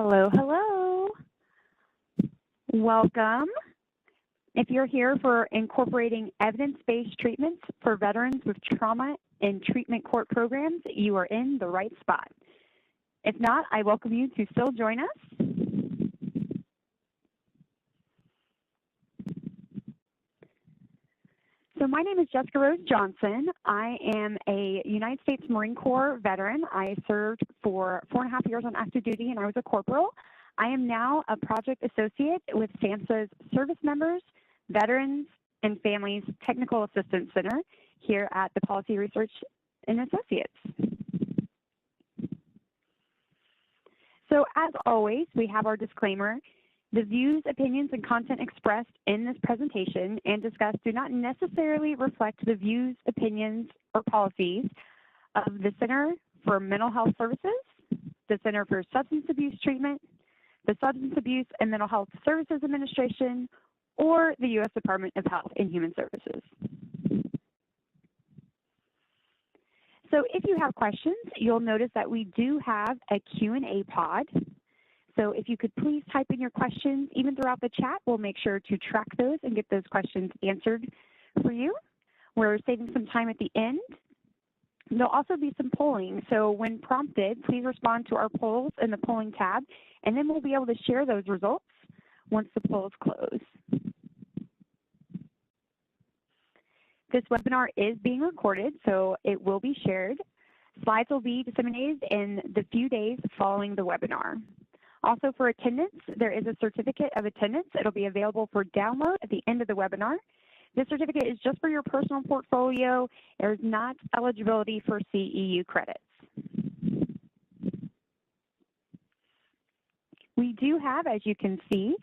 Hello, hello. Welcome. If you're here for incorporating evidence-based treatments for veterans with trauma and treatment court programs, you are in the right spot. If not, I welcome you to still join us. So my name is Jessica Rose Johnson. I am a United States Marine Corps veteran. I served for 4.5 years on active duty and I was a corporal. I am now a project associate with SAMHSA's Service Members, Veterans, and Families Technical Assistance Center here at the Policy Research and Associates. So as always, we have our disclaimer. The views, opinions, and content expressed in this presentation and discussed do not necessarily reflect the views, opinions, or policies of the Center for Mental Health Services, the Center for Substance Abuse Treatment, the Substance Abuse and Mental Health Services Administration, or the U.S. Department of Health and Human Services. So if you have questions, you'll notice that we do have a Q&A pod. So if you could please type in your questions, even throughout the chat, we'll make sure to track those and get those questions answered for you. We're saving some time at the end. There'll also be some polling. So when prompted, please respond to our polls in the polling tab, and then we'll be able to share those results once the polls close. This webinar is being recorded, so it will be shared. Slides will be disseminated in the few days following the webinar. Also for attendance, there is a certificate of attendance. It'll be available for download at the end of the webinar. This certificate is just for your personal portfolio. There's not eligibility for CEU credits. We do have, as you can see,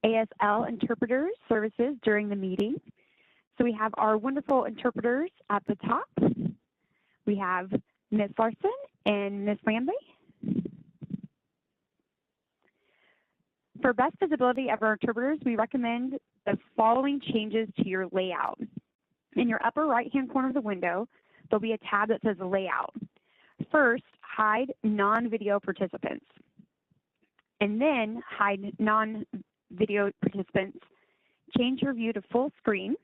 ASL interpreters services during the meeting. So we have our wonderful interpreters at the top. We have Ms. Larson and Ms. Landley. For best visibility of our interpreters, we recommend the following changes to your layout. In your upper right-hand corner of the window, there'll be a tab that says Layout. First, hide non-video participants. And then hide non-video participants. Change your view to full screen.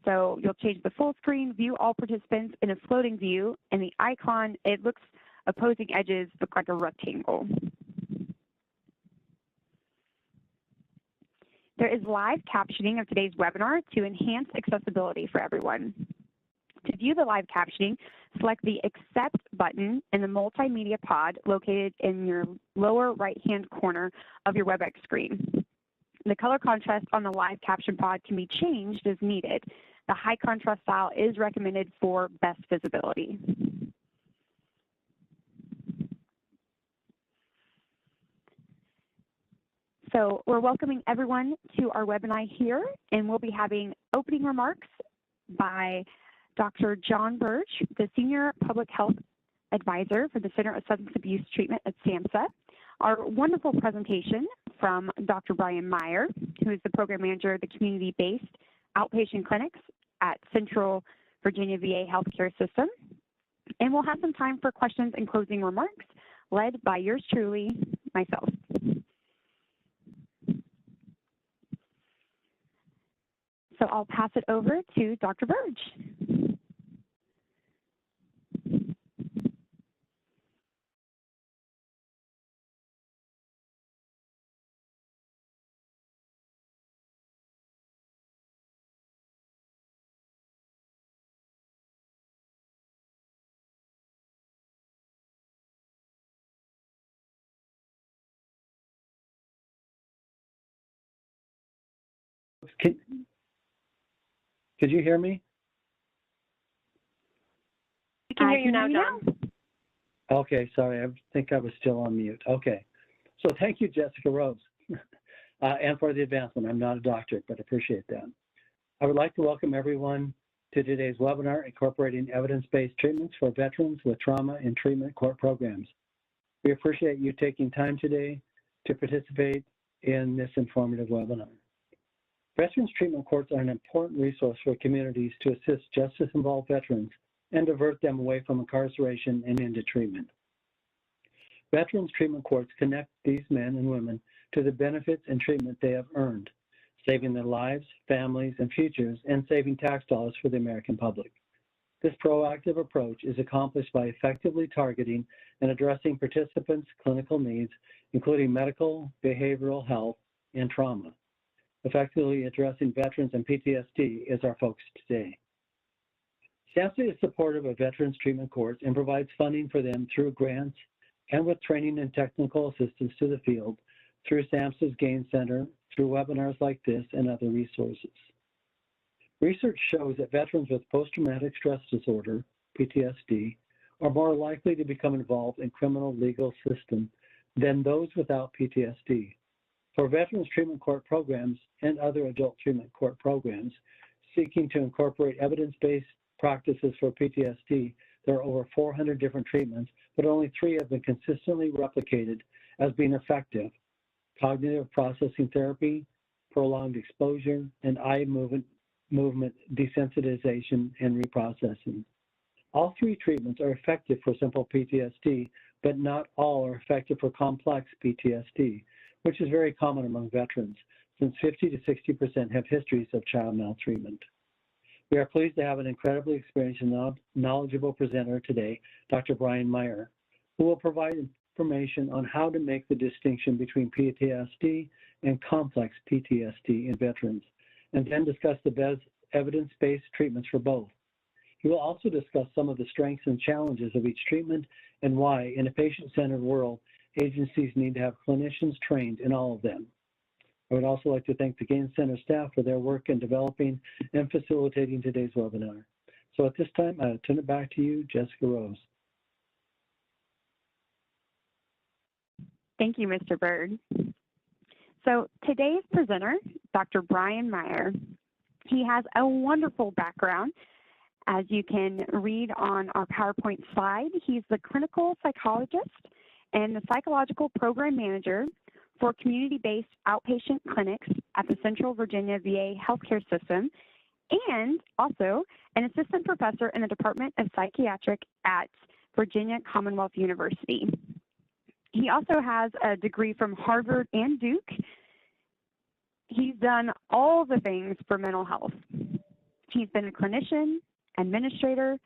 So you'll change the full screen, view all participants in a floating view, and the icon, it looks, opposing edges look like a rectangle. There is live captioning of today's webinar to enhance accessibility for everyone. To view the live captioning, select the Accept button in the multimedia pod located in your lower right-hand corner of your WebEx screen. The color contrast on the live caption pod can be changed as needed. The high contrast style is recommended for best visibility. So we're welcoming everyone to our webinar here, and we'll be having opening remarks by Dr. John Birch, the Senior Public Health Advisor for the Center of Substance Abuse Treatment at SAMHSA. Our wonderful presentation from Dr. Brian Meyer, who is the Program Manager of the Community-Based Outpatient Clinics at Central Virginia VA Healthcare System. And we'll have some time for questions and closing remarks led by yours truly, myself. So I'll pass it over to Dr. Birch. Could you hear me? We can hear you now, John. Okay, sorry, I think I was still on mute. Okay, so thank you, Jessica Rose, and for the advancement. I'm not a doctor, but appreciate that. I would like to welcome everyone to today's webinar, Incorporating Evidence-Based Treatments for Veterans with Trauma and Treatment Court Programs. We appreciate you taking time today to participate in this informative webinar. Veterans Treatment Courts are an important resource for communities to assist justice-involved veterans and divert them away from incarceration and into treatment. Veterans Treatment Courts connect these men and women to the benefits and treatment they have earned, saving their lives, families, and futures, and saving tax dollars for the American public. This proactive approach is accomplished by effectively targeting and addressing participants' clinical needs, including medical, behavioral health, and trauma. Effectively addressing veterans and PTSD is our focus today. SAMHSA is supportive of Veterans Treatment Courts and provides funding for them through grants and with training and technical assistance to the field through SAMHSA's GAIN Center, through webinars like this and other resources. Research shows that veterans with post-traumatic stress disorder, PTSD, are more likely to become involved in criminal legal system than those without PTSD. For Veterans Treatment Court programs and other adult treatment court programs seeking to incorporate evidence-based practices for PTSD, there are over 400 different treatments, but only 3 have been consistently replicated as being effective: cognitive processing therapy, prolonged exposure, and eye movement desensitization and reprocessing. All 3 treatments are effective for simple PTSD, but not all are effective for complex PTSD, which is very common among veterans, since 50 to 60% have histories of child maltreatment. We are pleased to have an incredibly experienced and knowledgeable presenter today, Dr. Brian Meyer, who will provide information on how to make the distinction between PTSD and complex PTSD in veterans, and then discuss the best evidence-based treatments for both. He will also discuss some of the strengths and challenges of each treatment and why, in a patient-centered world, agencies need to have clinicians trained in all of them. I would also like to thank the GAIN Center staff for their work in developing and facilitating today's webinar. So at this time, I'll turn it back to you, Jessica Rose. Thank you, Mr. Bird. So today's presenter, Dr. Brian Meyer, he has a wonderful background. As you can read on our PowerPoint slide, he's the clinical psychologist and the psychological program manager for community-based outpatient clinics at the Central Virginia VA healthcare system, and also an assistant professor in the Department of Psychiatric at Virginia Commonwealth University. He also has a degree from Harvard and Duke. He's done all the things for mental health. He's been a clinician, administrator,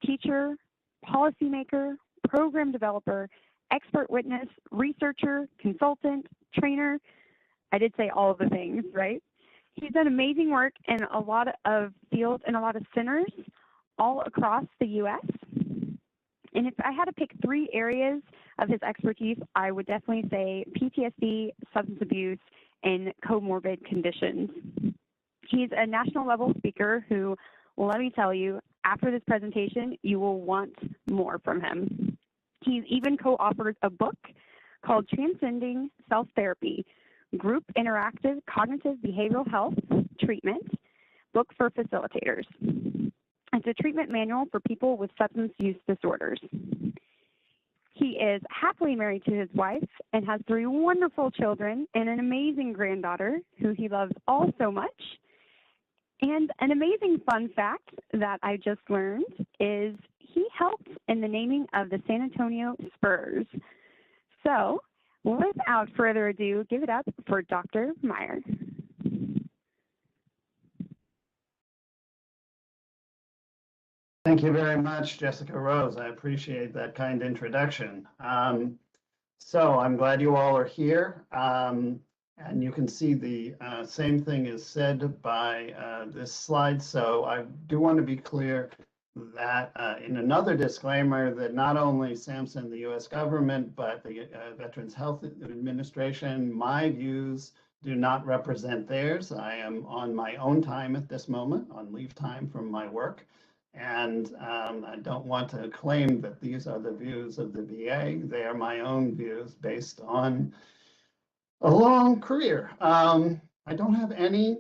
teacher, policymaker, program developer, expert witness, researcher, consultant, trainer. I did say all of the things, right? He's done amazing work in a lot of fields and a lot of centers all across the U.S. And if I had to pick 3 areas of his expertise, I would definitely say PTSD, substance abuse, and comorbid conditions. He's a national level speaker who, well, let me tell you, after this presentation, you will want more from him. He's even co-authored a book called Transcending Self-Therapy, Group Interactive Cognitive Behavioral Health Treatment, book for facilitators. It's a treatment manual for people with substance use disorders. He is happily married to his wife and has 3 wonderful children and an amazing granddaughter who he loves all so much. And an amazing fun fact that I just learned is he helped in the naming of the San Antonio Spurs. So without further ado, give it up for Dr. Meyer. Thank you very much, Jessica Rose. I appreciate that kind introduction. So I'm glad you all are here. And you can see the same thing is said by this slide. So I do want to be clear that in another disclaimer that not only SAMHSA and the US government, but the Veterans Health Administration, my views do not represent theirs. I am on my own time at this moment, on leave time from my work. And I don't want to claim that these are the views of the VA. They are my own views based on a long career. I don't have any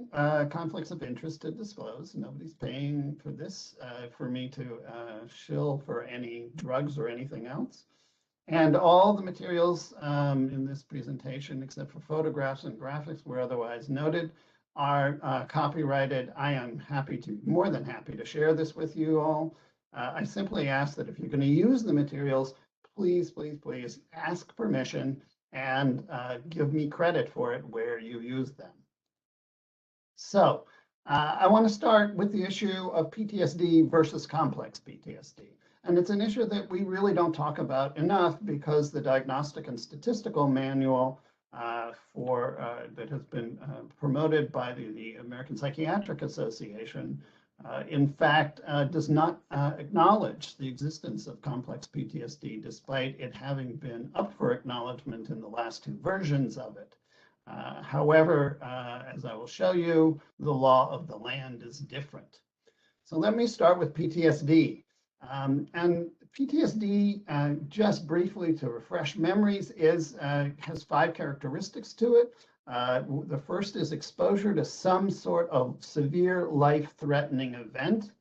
conflicts of interest to disclose. Nobody's paying for this, for me to shill for any drugs or anything else. And all the materials in this presentation, except for photographs and graphics were otherwise noted, are copyrighted. I am more than happy to share this with you all. I simply ask that if you're going to use the materials, please, please, please ask permission and give me credit for it where you use them. So I want to start with the issue of PTSD versus complex PTSD. And it's an issue that we really don't talk about enough because the Diagnostic and Statistical Manual that has been promoted by the American Psychiatric Association, in fact, does not acknowledge the existence of complex PTSD, despite it having been up for acknowledgement in the last two versions of it. However, as I will show you, the law of the land is different. So let me start with PTSD. And PTSD, just briefly to refresh memories, has 5 characteristics to it. The first is exposure to some sort of severe life-threatening event.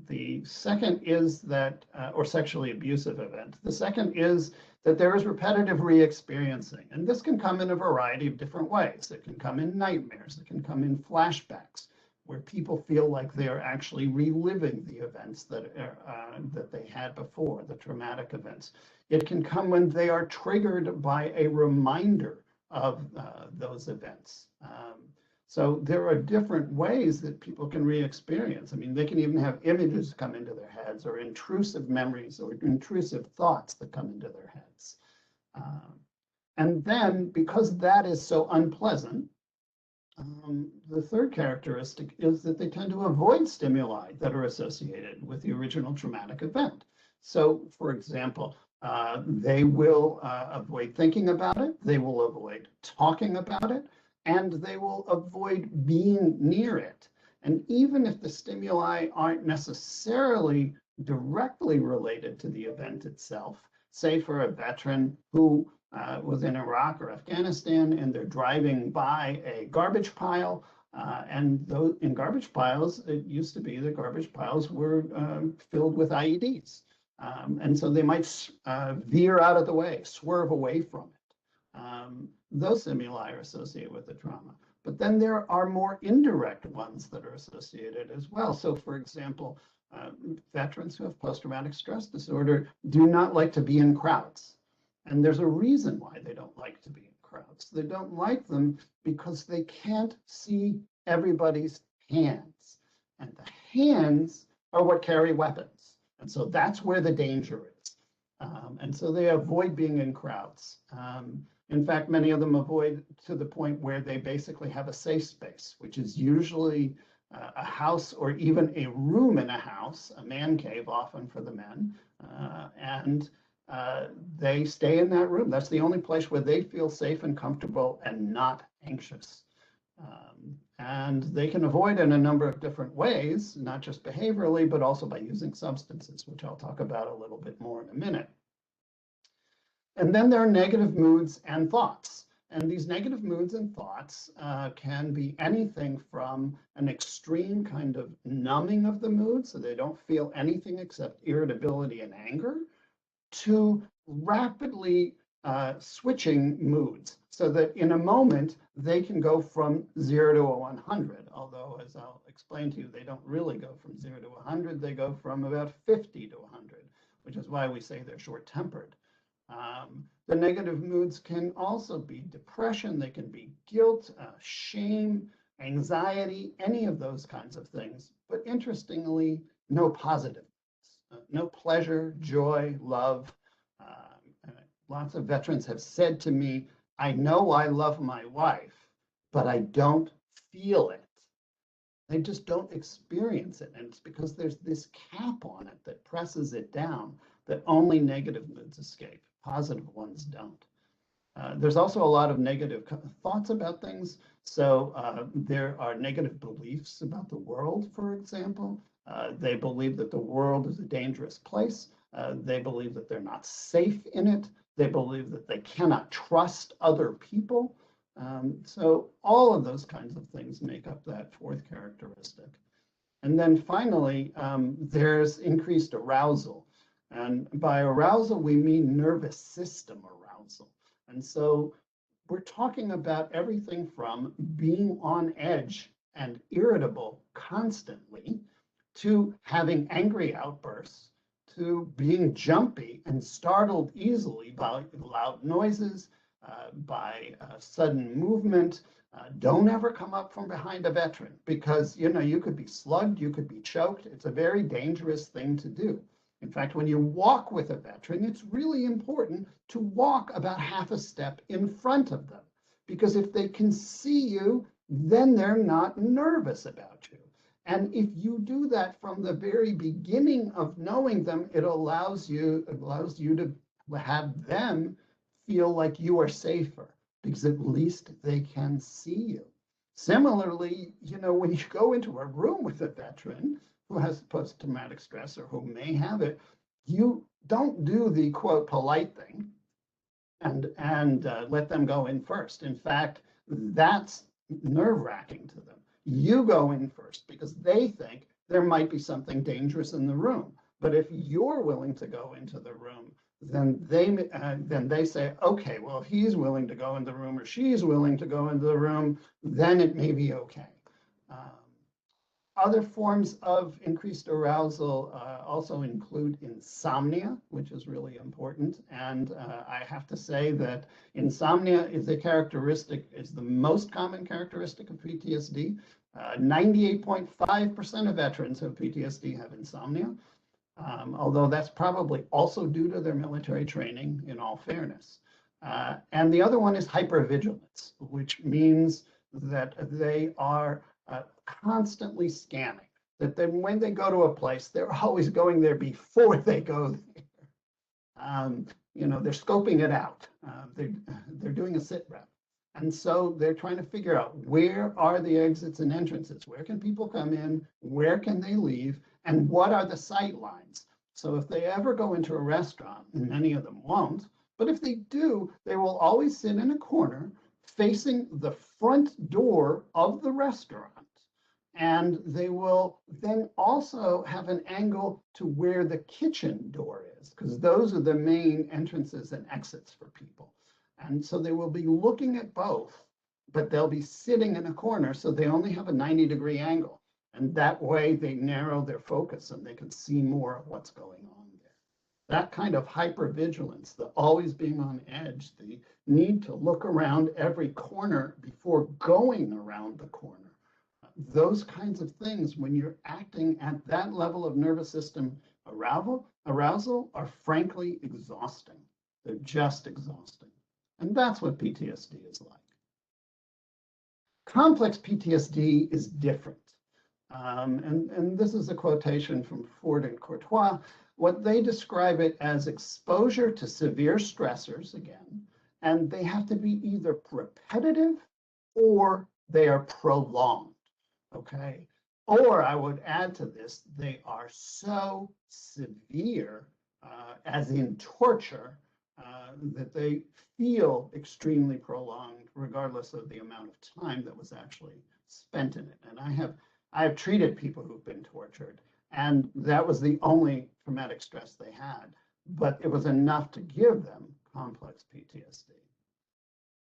The second is that, or sexually abusive event. The second is that there is repetitive re-experiencing. And this can come in a variety of different ways. It can come in nightmares. It can come in flashbacks, where people feel like they are actually reliving the events that they had before, the traumatic events. It can come when they are triggered by a reminder of those events. So there are different ways that people can re-experience. I mean, they can even have images come into their heads, or intrusive memories or intrusive thoughts that come into their heads. And then, because that is so unpleasant, the third characteristic is that they tend to avoid stimuli that are associated with the original traumatic event. So, for example, they will avoid thinking about it, they will avoid talking about it, and they will avoid being near it. And even if the stimuli aren't necessarily directly related to the event itself, say for a veteran who was in Iraq or Afghanistan and they're driving by a garbage pile, and those in garbage piles, it used to be that garbage piles were filled with IEDs. And so they might veer out of the way, swerve away from it. Those stimuli are associated with the trauma. But then there are more indirect ones that are associated as well. So for example, veterans who have post-traumatic stress disorder do not like to be in crowds. And there's a reason why they don't like to be in crowds. They don't like them because they can't see everybody's hands. And the hands are what carry weapons. And so that's where the danger is. And so they avoid being in crowds. In fact, many of them avoid to the point where they basically have a safe space, which is usually a house or even a room in a house, a man cave often for the men, and they stay in that room. That's the only place where they feel safe and comfortable and not anxious. And they can avoid in a number of different ways, not just behaviorally, but also by using substances, which I'll talk about a little bit more in a minute. And then there are negative moods and thoughts. And these negative moods and thoughts can be anything from an extreme kind of numbing of the mood, so they don't feel anything except irritability and anger, to rapidly switching moods, so that in a moment they can go from 0 to 100. Although, as I'll explain to you, they don't really go from 0 to 100. They go from about 50 to 100, which is why we say they're short-tempered. The negative moods can also be depression. They can be guilt, shame, anxiety, any of those kinds of things. But interestingly, no positive, no pleasure, joy, love. Lots of veterans have said to me, I know I love my wife, but I don't feel it. They just don't experience it. And it's because there's this cap on it that presses it down, that only negative moods escape. Positive ones don't. There's also a lot of negative thoughts about things. So there are negative beliefs about the world, for example. They believe that the world is a dangerous place. They believe that they're not safe in it. They believe that they cannot trust other people. So all of those kinds of things make up that fourth characteristic. And then finally, there's increased arousal. And by arousal, we mean nervous system arousal. And so we're talking about everything from being on edge and irritable constantly, to having angry outbursts, to being jumpy and startled easily by loud noises, by sudden movement. Don't ever come up from behind a veteran because, you know, you could be slugged, you could be choked. It's a very dangerous thing to do. In fact, when you walk with a veteran, it's really important to walk about half a step in front of them, because if they can see you, then they're not nervous about you. And if you do that from the very beginning of knowing them, it allows you to have them feel like you are safer, because at least they can see you. Similarly, you know, when you go into a room with a veteran who has post-traumatic stress or who may have it, you don't do the quote polite thing and let them go in first. In fact, that's nerve-wracking to them. You go in first because they think there might be something dangerous in the room. But if you're willing to go into the room, then they say, okay, well, if he's willing to go in the room or she's willing to go into the room, then it may be okay. Other forms of increased arousal also include insomnia, which is really important. And I have to say that insomnia is the most common characteristic of PTSD. 98.5% of veterans of PTSD have insomnia, although that's probably also due to their military training, in all fairness. And the other one is hypervigilance, which means that they are constantly scanning, that then when they go to a place, they're always going there before they go there. You know, they're scoping it out. They're doing a sit rep. And so they're trying to figure out, where are the exits and entrances? Where can people come in? Where can they leave? And what are the sight lines? So if they ever go into a restaurant, and many of them won't, but if they do, they will always sit in a corner facing the front door of the restaurant. And they will then also have an angle to where the kitchen door is, because those are the main entrances and exits for people. And so they will be looking at both, but they'll be sitting in a corner, so they only have a 90-degree angle. And that way they narrow their focus and they can see more of what's going on there. That kind of hypervigilance, the always being on edge, the need to look around every corner before going around the corner, those kinds of things, when you're acting at that level of nervous system arousal are frankly exhausting. They're just exhausting. And that's what PTSD is like. Complex PTSD is different. And this is a quotation from Ford and Courtois. What they describe it as exposure to severe stressors, again, and they have to be either repetitive or they are prolonged. Okay, or I would add to this, they are so severe, as in torture, that they feel extremely prolonged, regardless of the amount of time that was actually spent in it. And I have treated people who've been tortured, and that was the only traumatic stress they had, but it was enough to give them complex PTSD.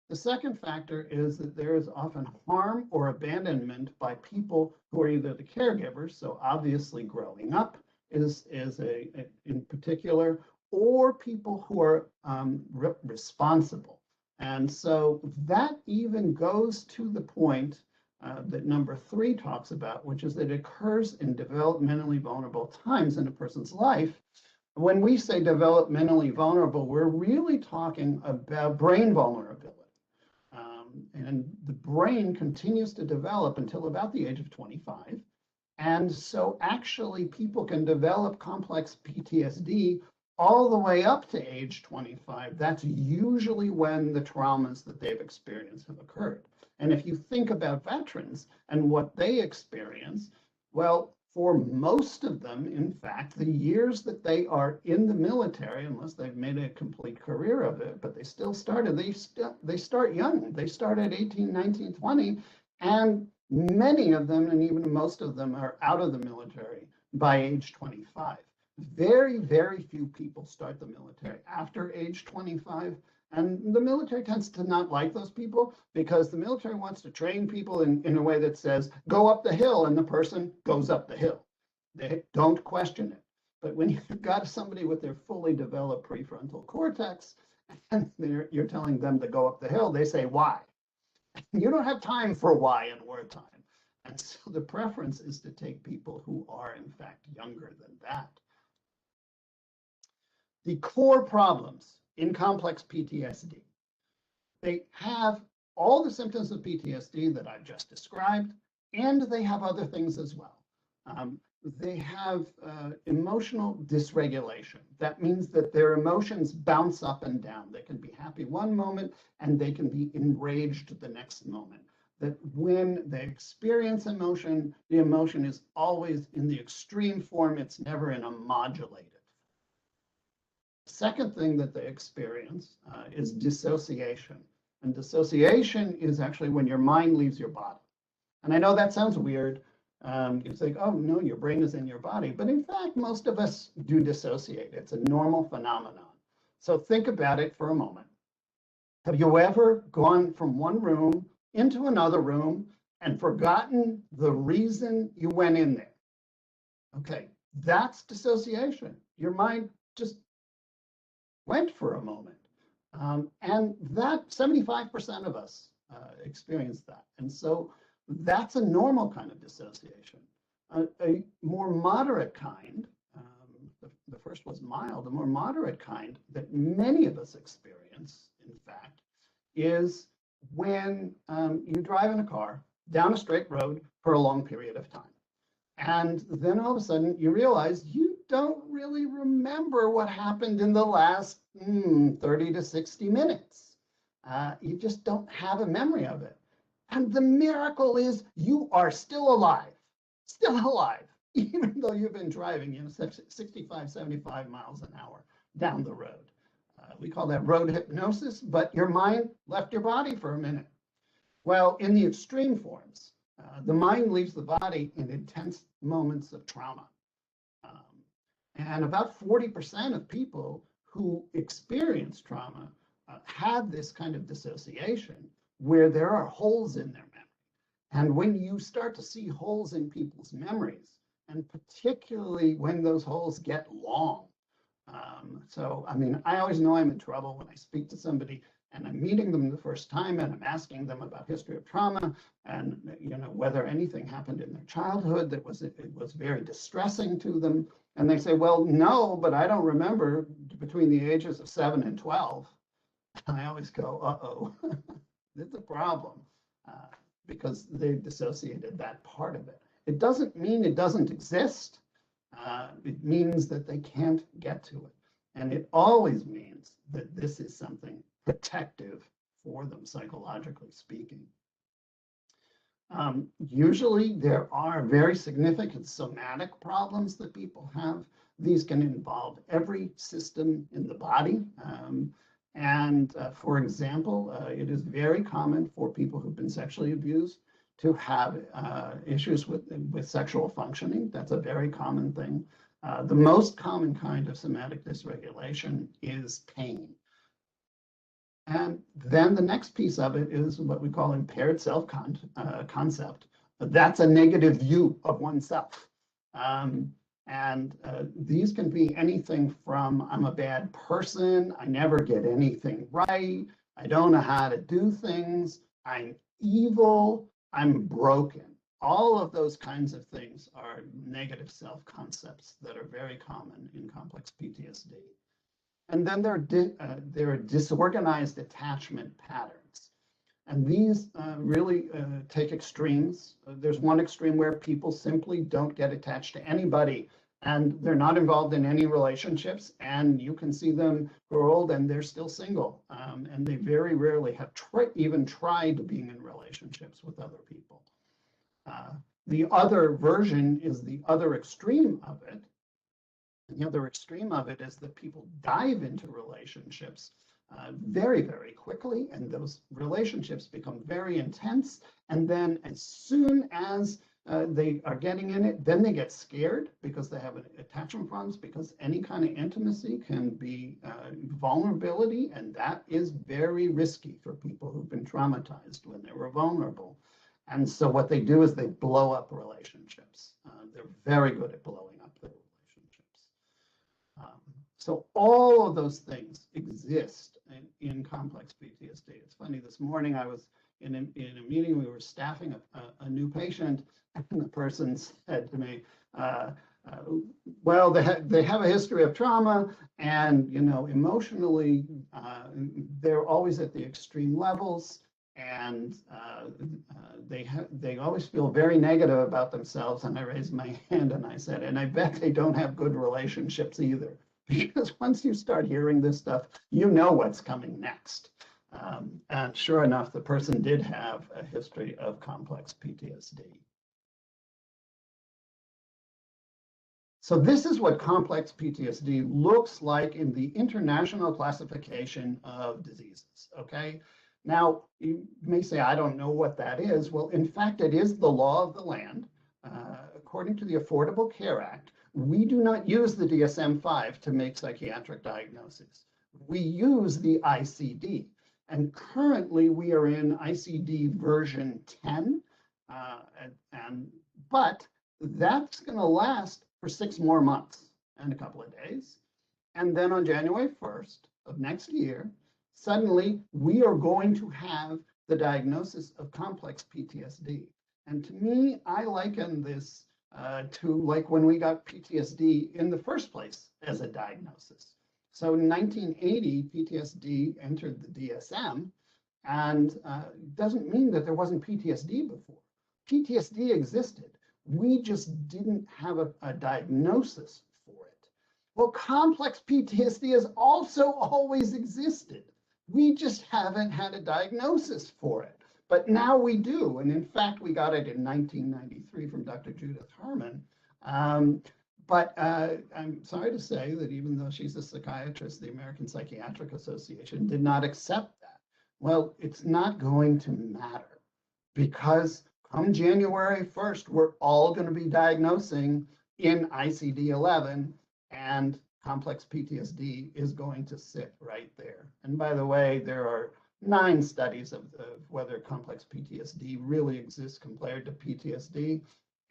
The second factor is that there is often harm or abandonment by people who are either the caregivers, so obviously growing up is in particular, or people who are responsible. And so that even goes to the point that number 3 talks about, which is that it occurs in developmentally vulnerable times in a person's life. When we say developmentally vulnerable, we're really talking about brain vulnerability. And the brain continues to develop until about the age of 25. And so actually people can develop complex PTSD all the way up to age 25. That's usually when the traumas that they've experienced have occurred. And if you think about veterans and what they experience, well, for most of them, in fact, the years that they are in the military, unless they've made a complete career of it, but they still started, they start young. They start at 18, 19, 20, and many of them, and even most of them, are out of the military by age 25. Very, very few people start the military after age 25. And the military tends to not like those people because the military wants to train people in a way that says, go up the hill, and the person goes up the hill. They don't question it. But when you've got somebody with their fully developed prefrontal cortex and you're telling them to go up the hill, they say, why? You don't have time for why in wartime. And so the preference is to take people who are, in fact, younger than that. The core problems in complex PTSD, they have all the symptoms of PTSD that I've just described, and they have other things as well. They have emotional dysregulation. That means that their emotions bounce up and down. They can be happy one moment and they can be enraged the next moment. That when they experience emotion, the emotion is always in the extreme form. It's never in a modulated. Second thing that they experience is dissociation. And dissociation is actually when your mind leaves your body. And I know that sounds weird. It's like, oh, no, your brain is in your body. But in fact, most of us do dissociate. It's a normal phenomenon. So think about it for a moment. Have you ever gone from one room into another room and forgotten the reason you went in there? Okay, that's dissociation. Your mind just went for a moment. And that 75% of us experience that. And so that's a normal kind of dissociation. A more moderate kind, the first was mild, a more moderate kind that many of us experience, in fact, is when you drive in a car down a straight road for a long period of time. And then all of a sudden you realize you don't really remember what happened in the last 30 to 60 minutes. You just don't have a memory of it. And the miracle is you are still alive, even though you've been driving 65, 75 miles an hour down the road. We call that road hypnosis, but your mind left your body for a minute. Well, in the extreme forms, the mind leaves the body in intense moments of trauma. And about 40% of people who experience trauma have this kind of dissociation where there are holes in their memory. And when you start to see holes in people's memories, and particularly when those holes get long, so, I mean, I always know I'm in trouble when I speak to somebody and I'm meeting them the first time and I'm asking them about history of trauma and, whether anything happened in their childhood that was very distressing to them. And they say, well, no, but I don't remember between the ages of 7 and 12. And I always go, uh-oh, it's a problem because they've dissociated that part of it. It doesn't mean it doesn't exist. It means that they can't get to it. And it always means that this is something protective for them, psychologically speaking. Usually there are very significant somatic problems that people have. These can involve every system in the body. For example, it is very common for people who've been sexually abused to have issues with sexual functioning. That's a very common thing. The most common kind of somatic dysregulation is pain. And then the next piece of it is what we call impaired self-concept. That's a negative view of oneself. These can be anything from I'm a bad person, I never get anything right, I don't know how to do things, I'm evil, I'm broken. All of those kinds of things are negative self-concepts that are very common in complex PTSD. And then there are disorganized attachment patterns. And these really take extremes. There's one extreme where people simply don't get attached to anybody and they're not involved in any relationships, and you can see them grow old and they're still single. And they very rarely have even tried being in relationships with other people. The other version is the other extreme of it. The other extreme of it is that people dive into relationships very, very quickly, and those relationships become very intense. And then as soon as they are getting in it, then they get scared because they have attachment problems, because any kind of intimacy can be vulnerability, and that is very risky for people who've been traumatized when they were vulnerable. And so what they do is they blow up relationships. They're very good at blowing up their relationships. So all of those things exist in complex PTSD. It's funny, this morning I was in a meeting, we were staffing a new patient, and the person said to me, well, they have a history of trauma, and emotionally, they're always at the extreme levels, and they always feel very negative about themselves. And I raised my hand and I said, and I bet they don't have good relationships either, because once you start hearing this stuff, you know what's coming next. And sure enough, the person did have a history of complex PTSD. So this is what complex PTSD looks like in the International Classification of Diseases, okay? Now, you may say, I don't know what that is. Well, in fact, it is the law of the land. According to the Affordable Care Act, we do not use the DSM-5 to make psychiatric diagnoses. We use the ICD. And currently, we are in ICD version 10. But that's going to last for 6 more months and a couple of days. And then on January 1st of next year, suddenly we are going to have the diagnosis of complex PTSD. And to me, I liken this to like when we got PTSD in the first place as a diagnosis. So in 1980, PTSD entered the DSM, and it doesn't mean that there wasn't PTSD before. PTSD existed. We just didn't have a diagnosis for it. Well, complex PTSD has also always existed. We just haven't had a diagnosis for it. But now we do. And in fact, we got it in 1993 from Dr. Judith Herman. But I'm sorry to say that even though she's a psychiatrist, the American Psychiatric Association did not accept that. Well, it's not going to matter, because come January 1st, we're all going to be diagnosing in ICD-11, and complex PTSD is going to sit right there. And by the way, there are 9 studies of whether complex PTSD really exists compared to PTSD.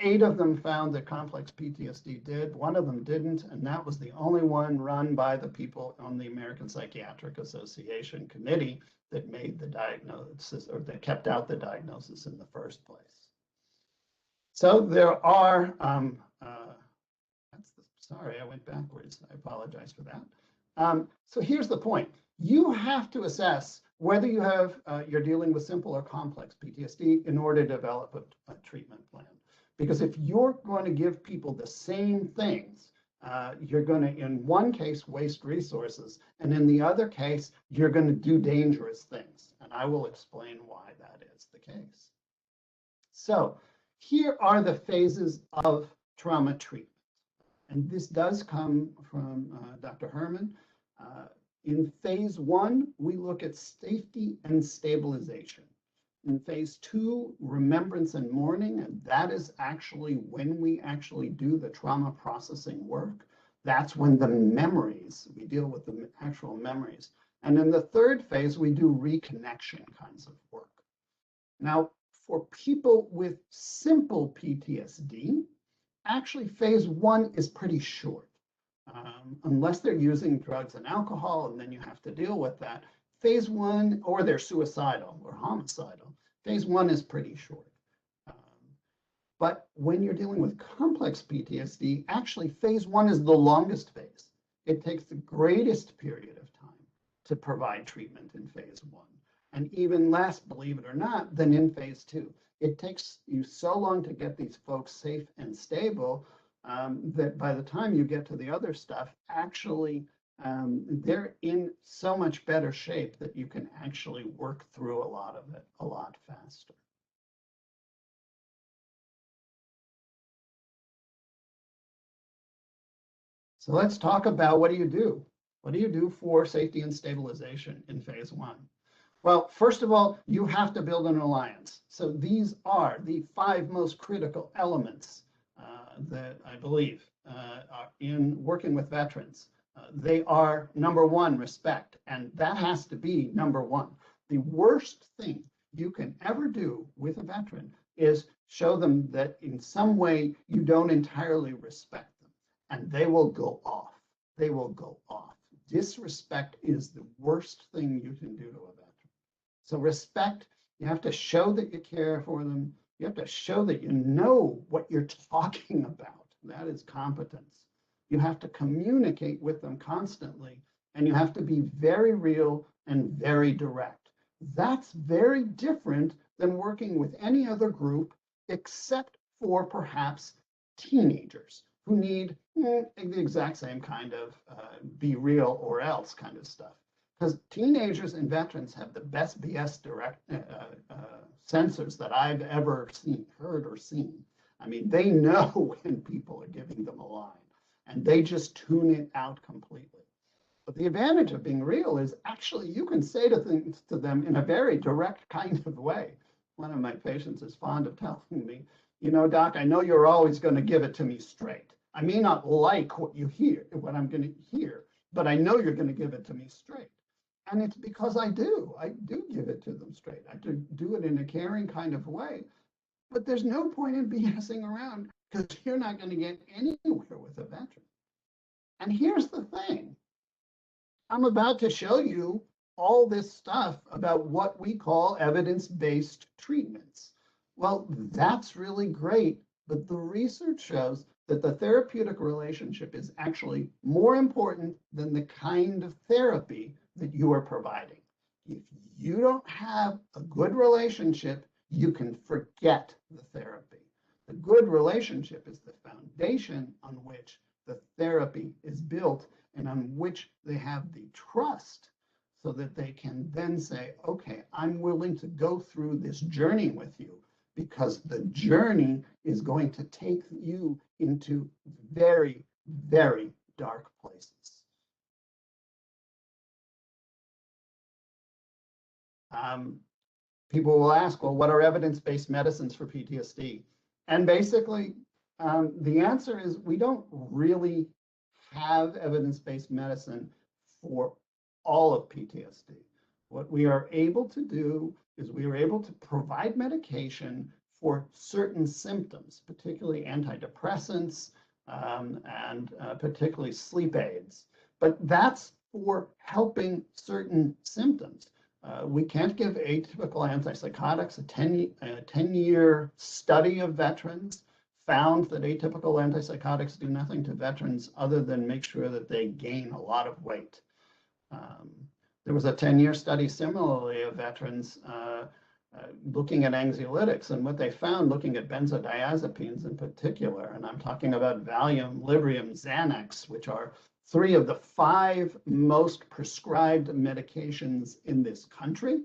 8 of them found that complex PTSD did. 1 of them didn't, and that was the only one run by the people on the American Psychiatric Association committee that made the diagnosis, or that kept out the diagnosis in the first place. So there are, sorry, I went backwards. I apologize for that. So here's the point. You have to assess whether you have, you're dealing with simple or complex PTSD in order to develop a treatment plan. Because if you're going to give people the same things, you're going to, in one case, waste resources, and in the other case, you're going to do dangerous things. And I will explain why that is the case. So here are the phases of trauma treatment. And this does come from Dr. Herman. In phase 1, we look at safety and stabilization. In phase 2, remembrance and mourning, and that is actually when we actually do the trauma processing work. That's when the memories, we deal with the actual memories. And in the 3rd phase, we do reconnection kinds of work. Now, for people with simple PTSD, actually phase 1 is pretty short. Unless they're using drugs and alcohol, and then you have to deal with that. Phase 1, or they're suicidal or homicidal, phase 1 is pretty short. But when you're dealing with complex PTSD, actually phase 1 is the longest phase. It takes the greatest period of time to provide treatment in phase 1, and even less, believe it or not, than in phase 2. It takes you so long to get these folks safe and stable that by the time you get to the other stuff, actually, they're in so much better shape that you can actually work through a lot of it a lot faster. So let's talk about what do you do? What do you do for safety and stabilization in phase 1? Well, first of all, you have to build an alliance. So these are the 5 most critical elements that I believe are in working with veterans. They are number 1, respect, and that has to be number 1. The worst thing you can ever do with a veteran is show them that in some way you don't entirely respect them, and they will go off. they will go off. Disrespect is the worst thing you can do to a veteran. So respect, you have to show that you care for them. You have to show that you know what you're talking about. That is competence. You have to communicate with them constantly, and you have to be very real and very direct. That's very different than working with any other group except for perhaps teenagers who need the exact same kind of be real or else kind of stuff. Because teenagers and veterans have the best BS sensors that I've ever heard or seen. I mean, they know when people are giving them a line, and they just tune it out completely. But the advantage of being real is actually you can say things to them in a very direct kind of way. One of my patients is fond of telling me, you know, doc, I know you're always going to give it to me straight. I may not like what what I'm going to hear, but I know you're going to give it to me straight. And it's because I do give it to them straight. I do it in a caring kind of way. But there's no point in BSing around because you're not going to get anywhere with a veteran. And here's the thing. I'm about to show you all this stuff about what we call evidence-based treatments. Well, that's really great, but the research shows that the therapeutic relationship is actually more important than the kind of therapy that you are providing. If you don't have a good relationship, you can forget the therapy. The good relationship is the foundation on which the therapy is built and on which they have the trust so that they can then say, okay, I'm willing to go through this journey with you because the journey is going to take you into very, very dark places. People will ask, well, what are evidence-based medicines for PTSD? And basically, the answer is we don't really have evidence-based medicine for all of PTSD. What we are able to do is we are able to provide medication for certain symptoms, particularly antidepressants and particularly sleep aids. But that's for helping certain symptoms. We can't give atypical antipsychotics. A 10-year study of veterans found that atypical antipsychotics do nothing to veterans other than make sure that they gain a lot of weight. There was a 10-year study similarly of veterans looking at anxiolytics, and what they found looking at benzodiazepines in particular, and I'm talking about Valium, Librium, Xanax, which are 3 of the 5 most prescribed medications in this country.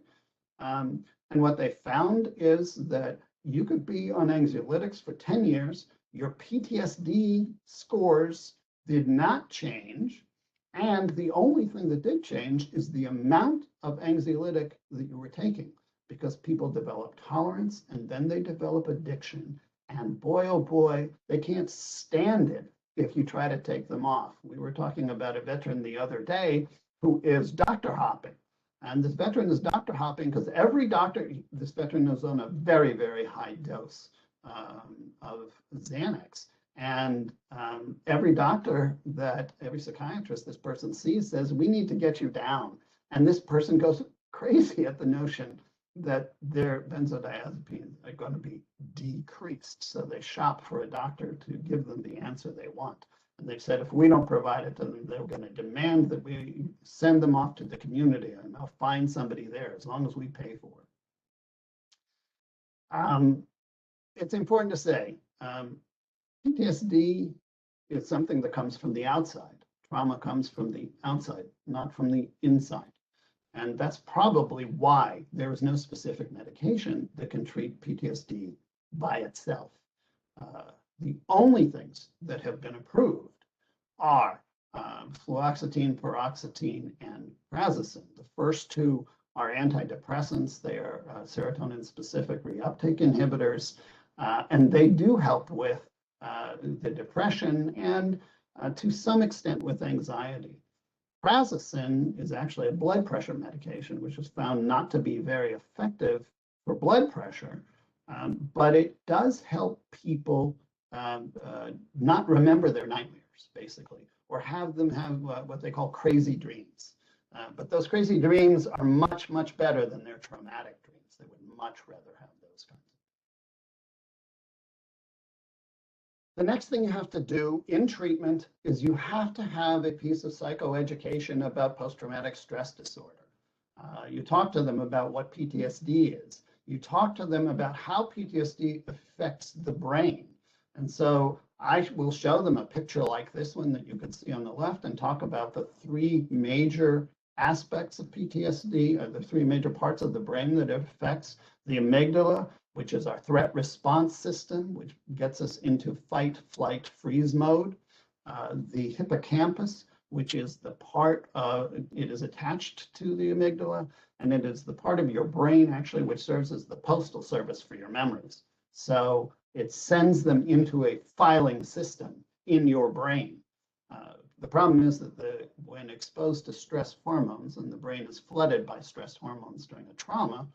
And what they found is that you could be on anxiolytics for 10 years, your PTSD scores did not change, and the only thing that did change is the amount of anxiolytic that you were taking, because people develop tolerance and then they develop addiction. And boy, oh boy, they can't stand it if you try to take them off. We were talking about a veteran the other day who is doctor hopping. And this veteran is doctor hopping because every doctor, this veteran is on a very, very high dose of Xanax. And every doctor every psychiatrist this person sees says, we need to get you down. And this person goes crazy at the notion that their benzodiazepines are going to be decreased. So they shop for a doctor to give them the answer they want. And they've said, if we don't provide it to them, they're going to demand that we send them off to the community and I'll find somebody there as long as we pay for it. It's important to say, PTSD is something that comes from the outside. Trauma comes from the outside, not from the inside. And that's probably why there is no specific medication that can treat PTSD by itself. The only things that have been approved are fluoxetine, paroxetine, and prazosin. The first 2 are antidepressants. They are serotonin-specific reuptake inhibitors, and they do help with the depression and to some extent with anxiety. Prazosin is actually a blood pressure medication, which was found not to be very effective for blood pressure, but it does help people not remember their nightmares, basically, or have them have what they call crazy dreams. But those crazy dreams are much, much better than their traumatic dreams. They would much rather have those kinds. The next thing you have to do in treatment is you have to have a piece of psychoeducation about post-traumatic stress disorder. You talk to them about what PTSD is. You talk to them about how PTSD affects the brain. And so I will show them a picture like this one that you can see on the left and talk about the three major aspects of PTSD, or the three major parts of the brain that it affects. The amygdala, which is our threat response system, which gets us into fight, flight, freeze mode. The hippocampus, which is the part of, it is attached to the amygdala, and it is the part of your brain actually which serves as the postal service for your memories. So it sends them into a filing system in your brain. The problem is that when exposed to stress hormones and the brain is flooded by stress hormones during a trauma,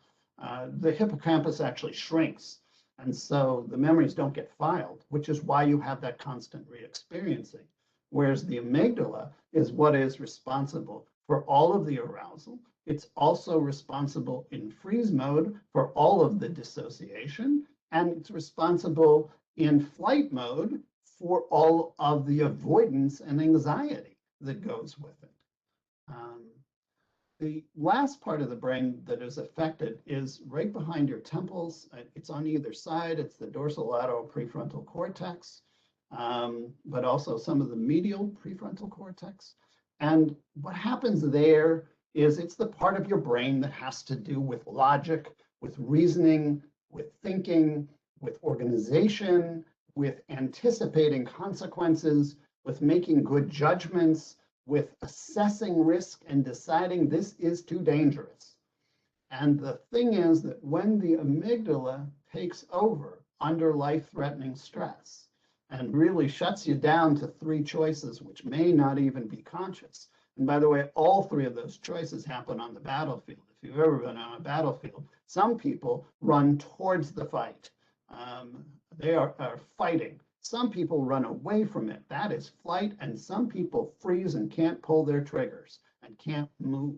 the hippocampus actually shrinks. And so the memories don't get filed, which is why you have that constant re-experiencing. Whereas the amygdala is what is responsible for all of the arousal. It's also responsible in freeze mode for all of the dissociation, and it's responsible in flight mode for all of the avoidance and anxiety that goes with it. The last part of the brain that is affected is right behind your temples. It's on either side. It's the dorsolateral prefrontal cortex, but also some of the medial prefrontal cortex. And what happens there is it's the part of your brain that has to do with logic, with reasoning, with thinking, with organization, with anticipating consequences, with making good judgments, with assessing risk and deciding this is too dangerous. And the thing is that when the amygdala takes over under life-threatening stress and really shuts you down to three choices, which may not even be conscious. And by the way, all three of those choices happen on the battlefield. If you've ever been on a battlefield, some people run towards the fight. They are fighting. Some people run away from it. That is flight. And some people freeze and can't pull their triggers and can't move.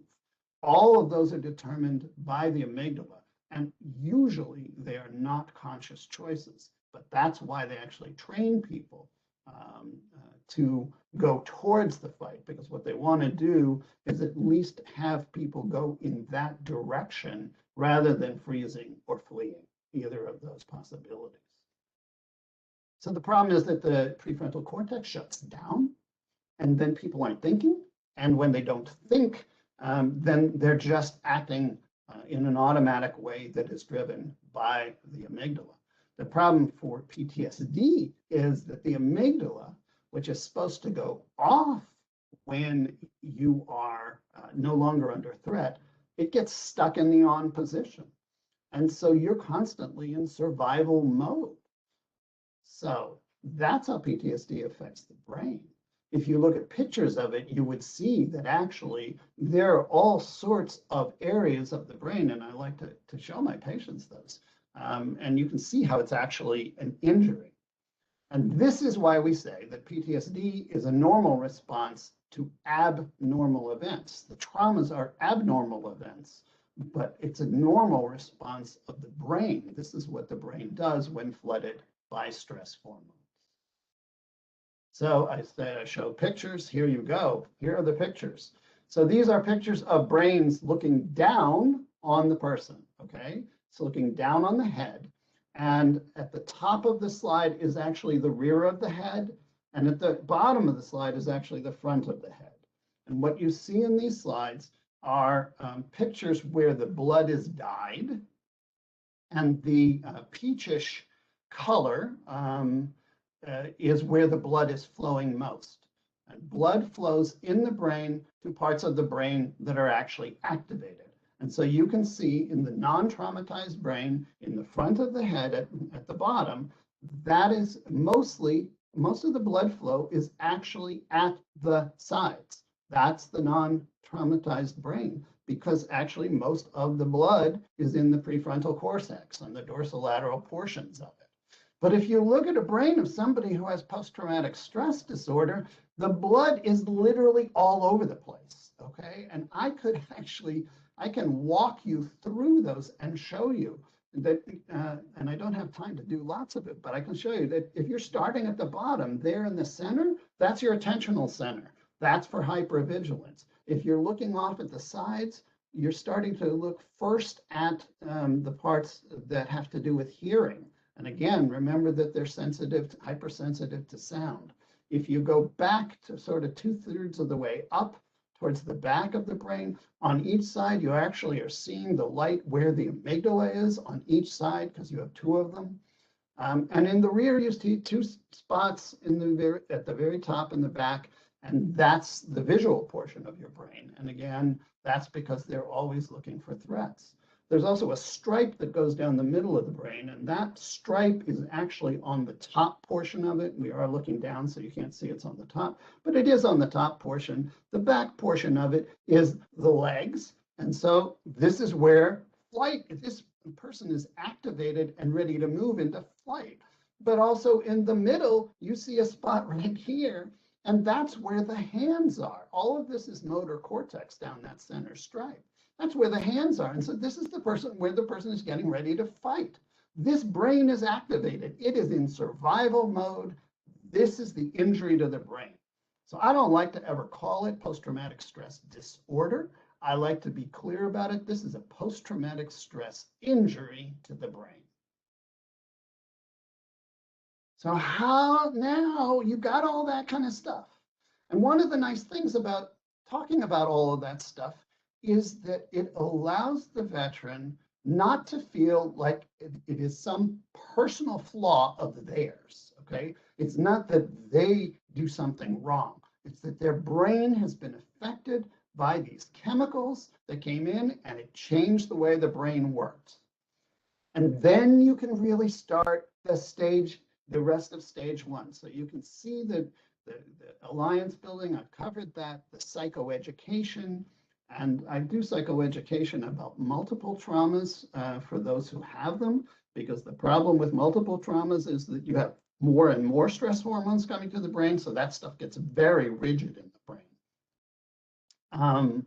All of those are determined by the amygdala. And usually they are not conscious choices. But that's why they actually train people to go towards the fight, because what they want to do is at least have people go in that direction rather than freezing or fleeing, either of those possibilities. So the problem is that the prefrontal cortex shuts down, and then people aren't thinking. And when they don't think, then they're just acting in an automatic way that is driven by the amygdala. The problem for PTSD is that the amygdala, which is supposed to go off when you are no longer under threat, it gets stuck in the on position. And so you're constantly in survival mode. So that's how PTSD affects the brain. If you look at pictures of it, you would see that actually there are all sorts of areas of the brain, and I like to show my patients those. And you can see how it's actually an injury. And this is why we say that PTSD is a normal response to abnormal events. The traumas are abnormal events, but it's a normal response of the brain. This is what the brain does when flooded by stress hormones. So I said I show pictures. Here you go. Here are the pictures. So these are pictures of brains looking down on the person, okay? So looking down on the head. And at the top of the slide is actually the rear of the head. And at the bottom of the slide is actually the front of the head. And what you see in these slides are pictures where the blood is dyed. And the peachish color is where the blood is flowing most. And blood flows in the brain to parts of the brain that are actually activated. And so you can see in the non-traumatized brain, in the front of the head at the bottom, that is most of the blood flow is actually at the sides. That's the non-traumatized brain, because actually most of the blood is in the prefrontal cortex and the dorsolateral portions of it. But if you look at a brain of somebody who has post-traumatic stress disorder, the blood is literally all over the place, okay? And I can walk you through those and show you that, and I don't have time to do lots of it, but I can show you that if you're starting at the bottom, there in the center, that's your attentional center. That's for hypervigilance. If you're looking off at the sides, you're starting to look first at the parts that have to do with hearing. And again, remember that they're sensitive, hypersensitive to sound. If you go back to sort of 2/3 of the way up towards the back of the brain, on each side, you actually are seeing the light where the amygdala is on each side, because you have two of them. And in the rear, you see two spots at the very top and the back, and that's the visual portion of your brain. And again, that's because they're always looking for threats. There's also a stripe that goes down the middle of the brain, and that stripe is actually on the top portion of it. We are looking down, so you can't see it's on the top, but it is on the top portion. The back portion of it is the legs. And so this is where flight, if this person is activated and ready to move into flight. But also in the middle, you see a spot right here, and that's where the hands are. All of this is motor cortex down that center stripe. That's where the hands are. And so this is the person where the person is getting ready to fight. This brain is activated. It is in survival mode. This is the injury to the brain. So I don't like to ever call it post-traumatic stress disorder. I like to be clear about it. This is a post-traumatic stress injury to the brain. So how now you got all that kind of stuff. And one of the nice things about talking about all of that stuff is that it allows the veteran not to feel like it is some personal flaw of theirs, okay? It's not that they do something wrong. It's that their brain has been affected by these chemicals that came in, and it changed the way the brain works. And then you can really start the rest of stage one. So you can see the alliance building, I've covered that, the psychoeducation, and I do psychoeducation about multiple traumas for those who have them, because the problem with multiple traumas is that you have more and more stress hormones coming to the brain, so that stuff gets very rigid in the brain.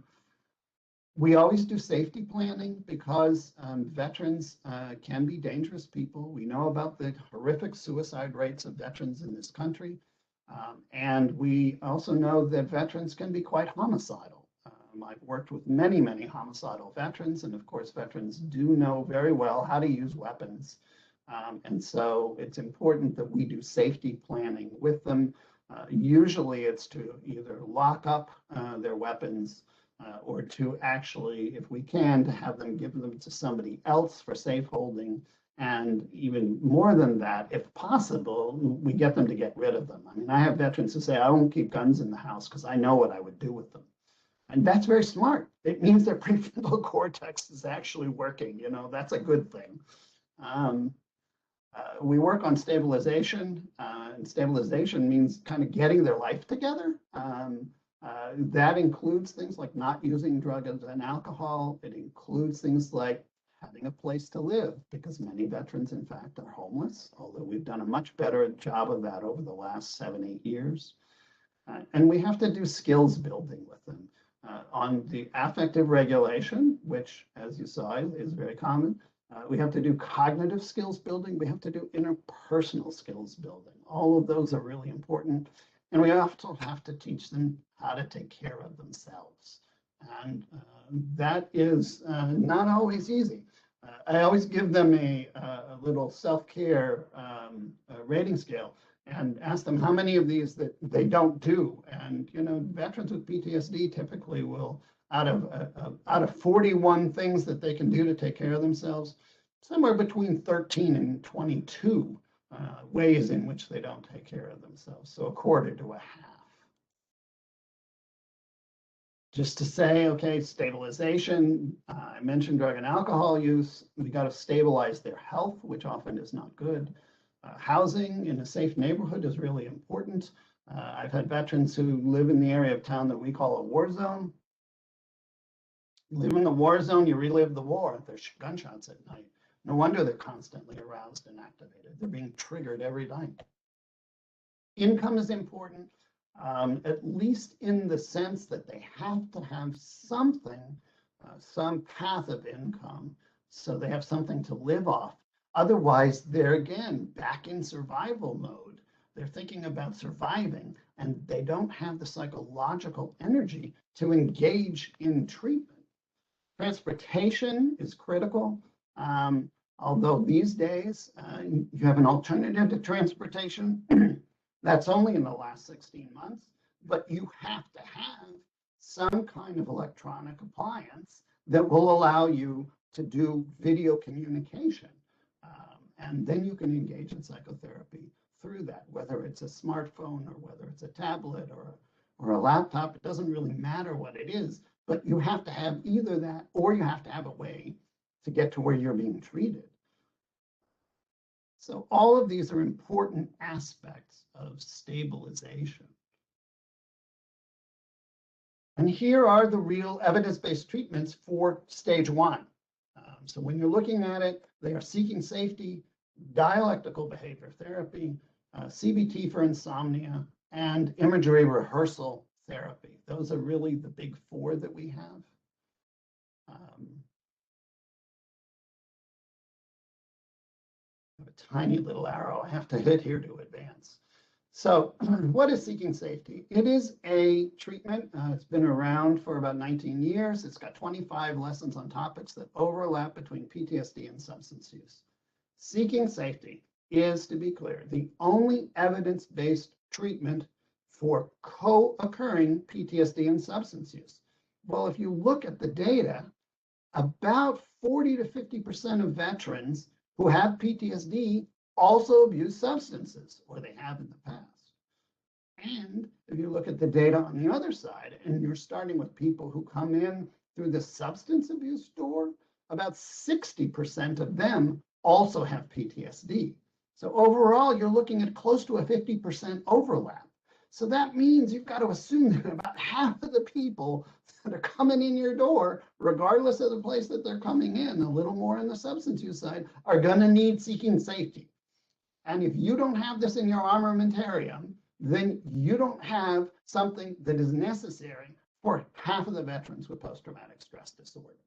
We always do safety planning because veterans can be dangerous people. We know about the horrific suicide rates of veterans in this country. And we also know that veterans can be quite homicidal. I've worked with many, many homicidal veterans, and of course, veterans do know very well how to use weapons. And so it's important that we do safety planning with them. Usually it's to either lock up their weapons or to actually, if we can, to have them give them to somebody else for safe holding. And even more than that, if possible, we get them to get rid of them. I mean, I have veterans who say, I won't keep guns in the house because I know what I would do with them. And that's very smart. It means their prefrontal cortex is actually working. You know, that's a good thing. We work on stabilization, and stabilization means kind of getting their life together. That includes things like not using drugs and alcohol. It includes things like having a place to live, because many veterans, in fact, are homeless, although we've done a much better job of that over the last 7-8 years. And we have to do skills building with them. On the affective regulation, which, as you saw, is very common, we have to do cognitive skills building. We have to do interpersonal skills building. All of those are really important. And we also have to teach them how to take care of themselves. And that is not always easy. I always give them a little self-care rating scale and ask them how many of these that they don't do. And, you know, veterans with PTSD typically will, out of 41 things that they can do to take care of themselves, somewhere between 13 and 22 ways in which they don't take care of themselves. So a quarter to a half. Just to say, okay, stabilization, I mentioned drug and alcohol use. We got to stabilize their health, which often is not good. Housing in a safe neighborhood is really important. I've had veterans who live in the area of town that we call a war zone. You live in the war zone, you relive the war. There's gunshots at night. No wonder they're constantly aroused and activated. They're being triggered every night. Income is important, at least in the sense that they have to have something, some path of income, so they have something to live off. Otherwise, they're again back in survival mode. They're thinking about surviving, and they don't have the psychological energy to engage in treatment. Transportation is critical. Although these days you have an alternative to transportation, that's only in the last 16 months, but you have to have some kind of electronic appliance that will allow you to do video communication. And then you can engage in psychotherapy through that, whether it's a smartphone or whether it's a tablet or a laptop. It doesn't really matter what it is, but you have to have either that or you have to have a way to get to where you're being treated. So all of these are important aspects of stabilization. And here are the real evidence-based treatments for stage 1. So when you're looking at it, they are seeking safety, dialectical behavior therapy, CBT for insomnia, and imagery rehearsal therapy. Those are really the big 4 that we have. I have a tiny little arrow I have to hit here to advance. So what is seeking safety? It is a treatment. It's been around for about 19 years. It's got 25 lessons on topics that overlap between PTSD and substance use. Seeking safety is, to be clear, the only evidence-based treatment for co-occurring PTSD and substance use. Well, if you look at the data, about 40 to 50% of veterans who have PTSD also abuse substances, or they have in the past. And if you look at the data on the other side, and you're starting with people who come in through the substance abuse door, about 60% of them also have PTSD. So overall, you're looking at close to a 50% overlap. So that means you've got to assume that about half of the people that are coming in your door, regardless of the place that they're coming in, a little more on the substance use side, are going to need seeking safety. And if you don't have this in your armamentarium, then you don't have something that is necessary for half of the veterans with post-traumatic stress disorder,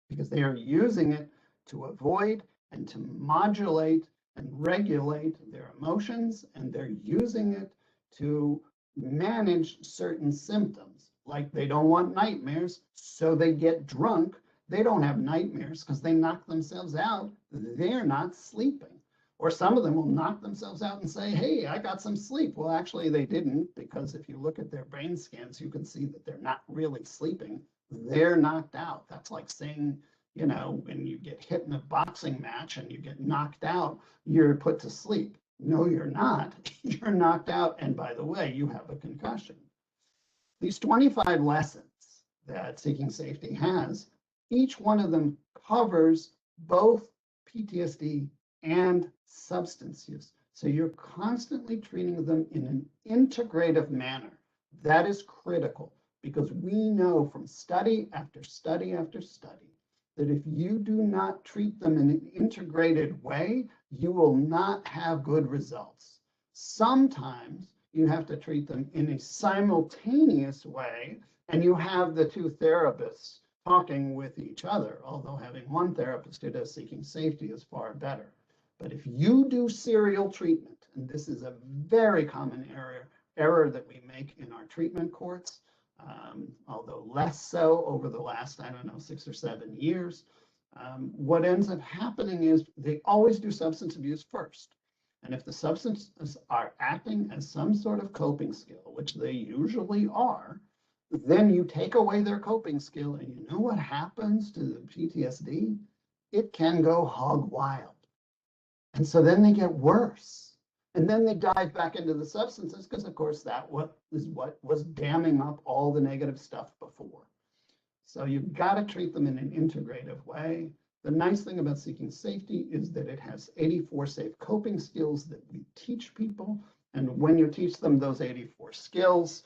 because they are using it to avoid and to modulate and regulate their emotions, and they're using it to manage certain symptoms, like they don't want nightmares, so they get drunk. They don't have nightmares because they knock themselves out. They're not sleeping. Or some of them will knock themselves out and say, hey, I got some sleep. Well, actually, they didn't, because if you look at their brain scans, you can see that they're not really sleeping. They're knocked out. That's like saying, you know, when you get hit in a boxing match and you get knocked out, you're put to sleep. No, you're not. You're knocked out. And by the way, you have a concussion. These 25 lessons that Seeking Safety has, each one of them covers both PTSD and substance use. So you're constantly treating them in an integrative manner. That is critical, because we know from study after study after study that if you do not treat them in an integrated way, you will not have good results. Sometimes you have to treat them in a simultaneous way, and you have the two therapists talking with each other, although having one therapist who does Seeking Safety is far better. But if you do serial treatment, and this is a very common error that we make in our treatment courts, although less so over the last, 6 or 7 years, what ends up happening is they always do substance abuse first. And if the substances are acting as some sort of coping skill, which they usually are, then you take away their coping skill, and you know what happens to the PTSD? It can go hog wild. And so then they get worse. And then they dive back into the substances, because of course that is what was damming up all the negative stuff before. So you've got to treat them in an integrative way. The nice thing about Seeking Safety is that it has 84 safe coping skills that we teach people. And when you teach them those 84 skills,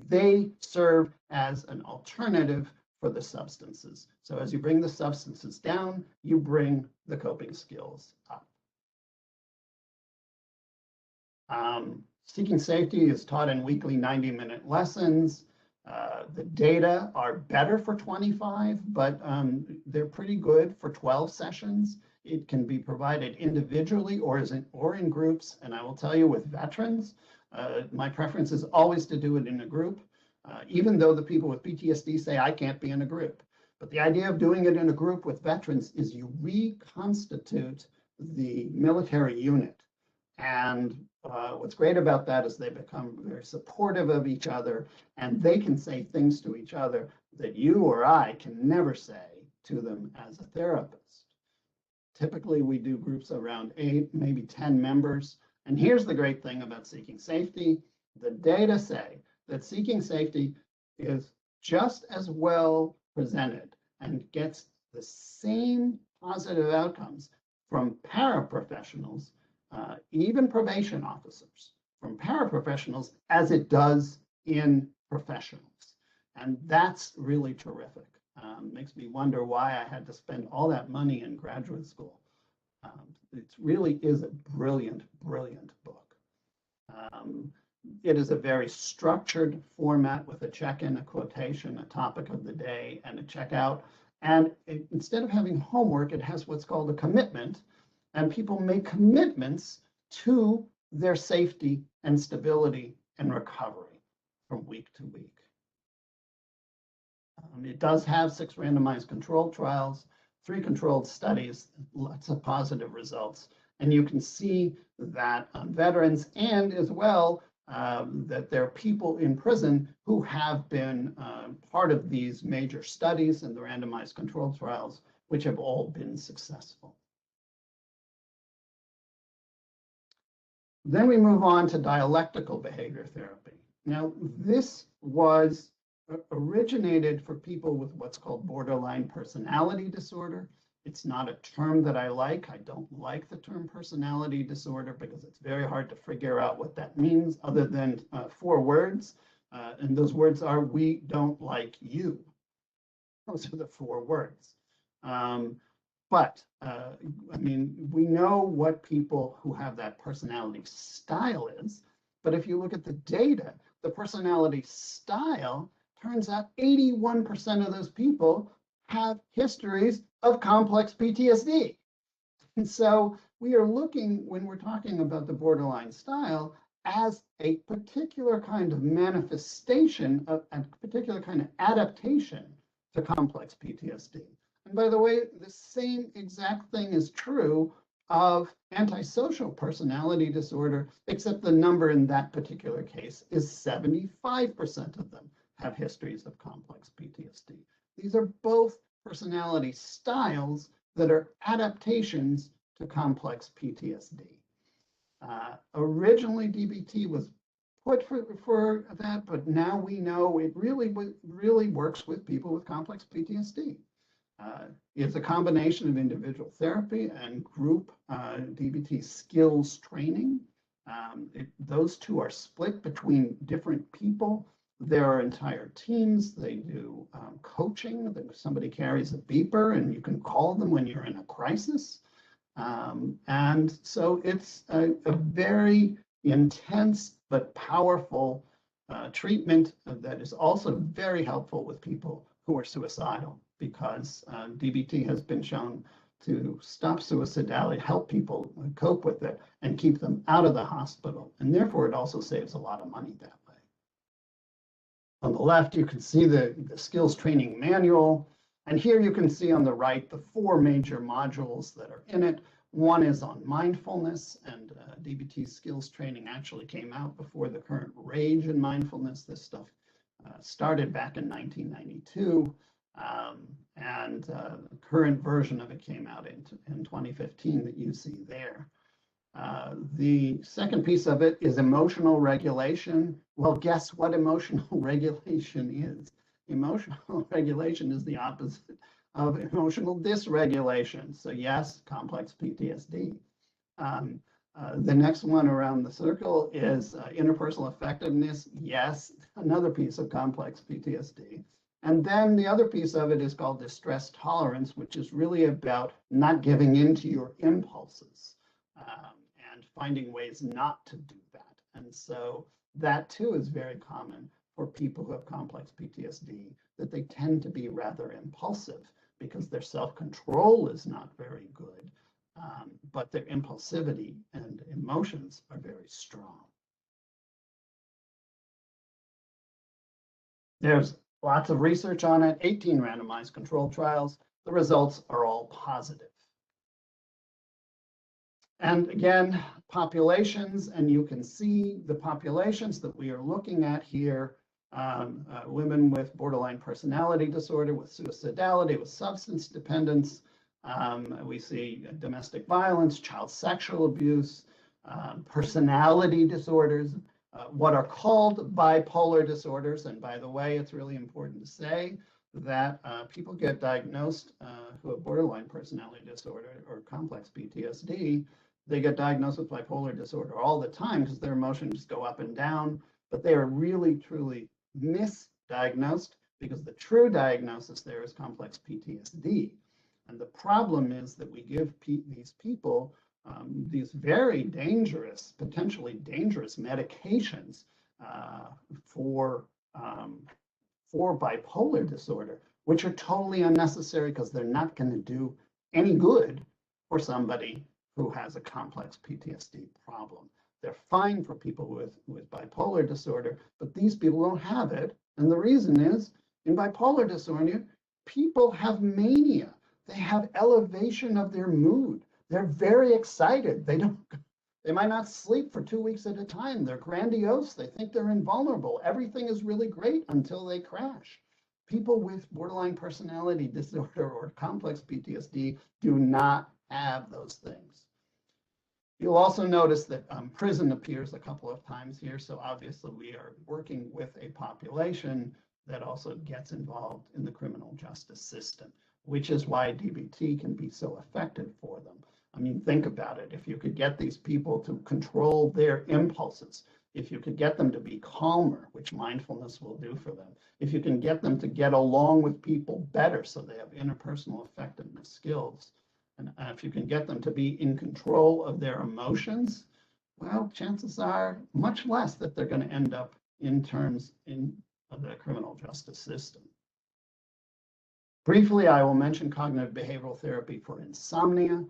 they serve as an alternative for the substances. So as you bring the substances down, you bring the coping skills up. Seeking safety is taught in weekly 90-minute lessons. The data are better for 25, but they're pretty good for 12 sessions. It can be provided individually or in groups. And I will tell you, with veterans, my preference is always to do it in a group, even though the people with PTSD say I can't be in a group. But the idea of doing it in a group with veterans is you reconstitute the military unit. And what's great about that is they become very supportive of each other, and they can say things to each other that you or I can never say to them as a therapist. Typically, we do groups around 8, maybe 10 members. And here's the great thing about seeking safety. The data say that seeking safety is just as well presented and gets the same positive outcomes from paraprofessionals, even probation officers, from paraprofessionals as it does in professionals. And that's really terrific. Makes me wonder why I had to spend all that money in graduate school. It really is a brilliant, brilliant book. It is a very structured format with a check-in, a quotation, a topic of the day, and a checkout. And instead of having homework, it has what's called a commitment, and people make commitments to their safety and stability and recovery from week to week. It does have 6 randomized controlled trials, 3 controlled studies, lots of positive results. And you can see that on veterans, and as well, that there are people in prison who have been part of these major studies and the randomized controlled trials, which have all been successful. Then we move on to dialectical behavior therapy. Now, this was originated for people with what's called borderline personality disorder. It's not a term that I like. I don't like the term personality disorder because it's very hard to figure out what that means other than 4 words. And those words are, we don't like you. Those are the 4 words. But I mean, we know what people who have that personality style is. But if you look at the data, the personality style, turns out 81% of those people have histories of complex PTSD. And so we are looking, when we're talking about the borderline style, as a particular kind of manifestation of a particular kind of adaptation to complex PTSD. And by the way, the same exact thing is true of antisocial personality disorder, except the number in that particular case is 75% of them have histories of complex PTSD. These are both personality styles that are adaptations to complex PTSD. Originally, DBT was put for that, but now we know it really works with people with complex PTSD. It's a combination of individual therapy and group DBT skills training. Those two are split between different people. There are entire teams. They do coaching. Somebody carries a beeper and you can call them when you're in a crisis. And so it's a very intense but powerful treatment that is also very helpful with people who are suicidal, because DBT has been shown to stop suicidality, help people cope with it, and keep them out of the hospital. And therefore, it also saves a lot of money that way. On the left, you can see the skills training manual. And here you can see on the right the 4 major modules that are in it. One is on mindfulness, and DBT skills training actually came out before the current rage in mindfulness. This stuff started back in 1992, and the current version of it came out in 2015 that you see there. The second piece of it is emotional regulation. Well, guess what emotional regulation is? Emotional regulation is the opposite of emotional dysregulation. So yes, complex PTSD. The next one around the circle is interpersonal effectiveness. Yes, another piece of complex PTSD. And then the other piece of it is called distress tolerance, which is really about not giving in to your impulses and finding ways not to do that. And so that too is very common for people who have complex PTSD, that they tend to be rather impulsive because their self-control is not very good, but their impulsivity and emotions are very strong. There's lots of research on it, 18 randomized controlled trials. The results are all positive. And again, populations, and you can see the populations that we are looking at here, women with borderline personality disorder, with suicidality, with substance dependence. We see domestic violence, child sexual abuse, personality disorders, what are called bipolar disorders. And by the way, it's really important to say that people get diagnosed who have borderline personality disorder or complex PTSD. They get diagnosed with bipolar disorder all the time because their emotions go up and down, but they are really, truly misdiagnosed because the true diagnosis there is complex PTSD. And the problem is that we give these people these very dangerous, potentially dangerous medications for bipolar disorder, which are totally unnecessary because they're not going to do any good for somebody who has a complex PTSD problem. They're fine for people with bipolar disorder, but these people don't have it. And the reason is, in bipolar disorder, people have mania. They have elevation of their mood. They're very excited. They might not sleep for 2 weeks at a time. They're grandiose. They think they're invulnerable. Everything is really great until they crash. People with borderline personality disorder or complex PTSD do not have those things. You'll also notice that prison appears a couple of times here. So obviously we are working with a population that also gets involved in the criminal justice system, which is why DBT can be so effective for them. I mean, think about it. If you could get these people to control their impulses, if you could get them to be calmer, which mindfulness will do for them, if you can get them to get along with people better so they have interpersonal effectiveness skills, and if you can get them to be in control of their emotions, well, chances are much less that they're going to end up in terms of the criminal justice system. Briefly, I will mention cognitive behavioral therapy for insomnia.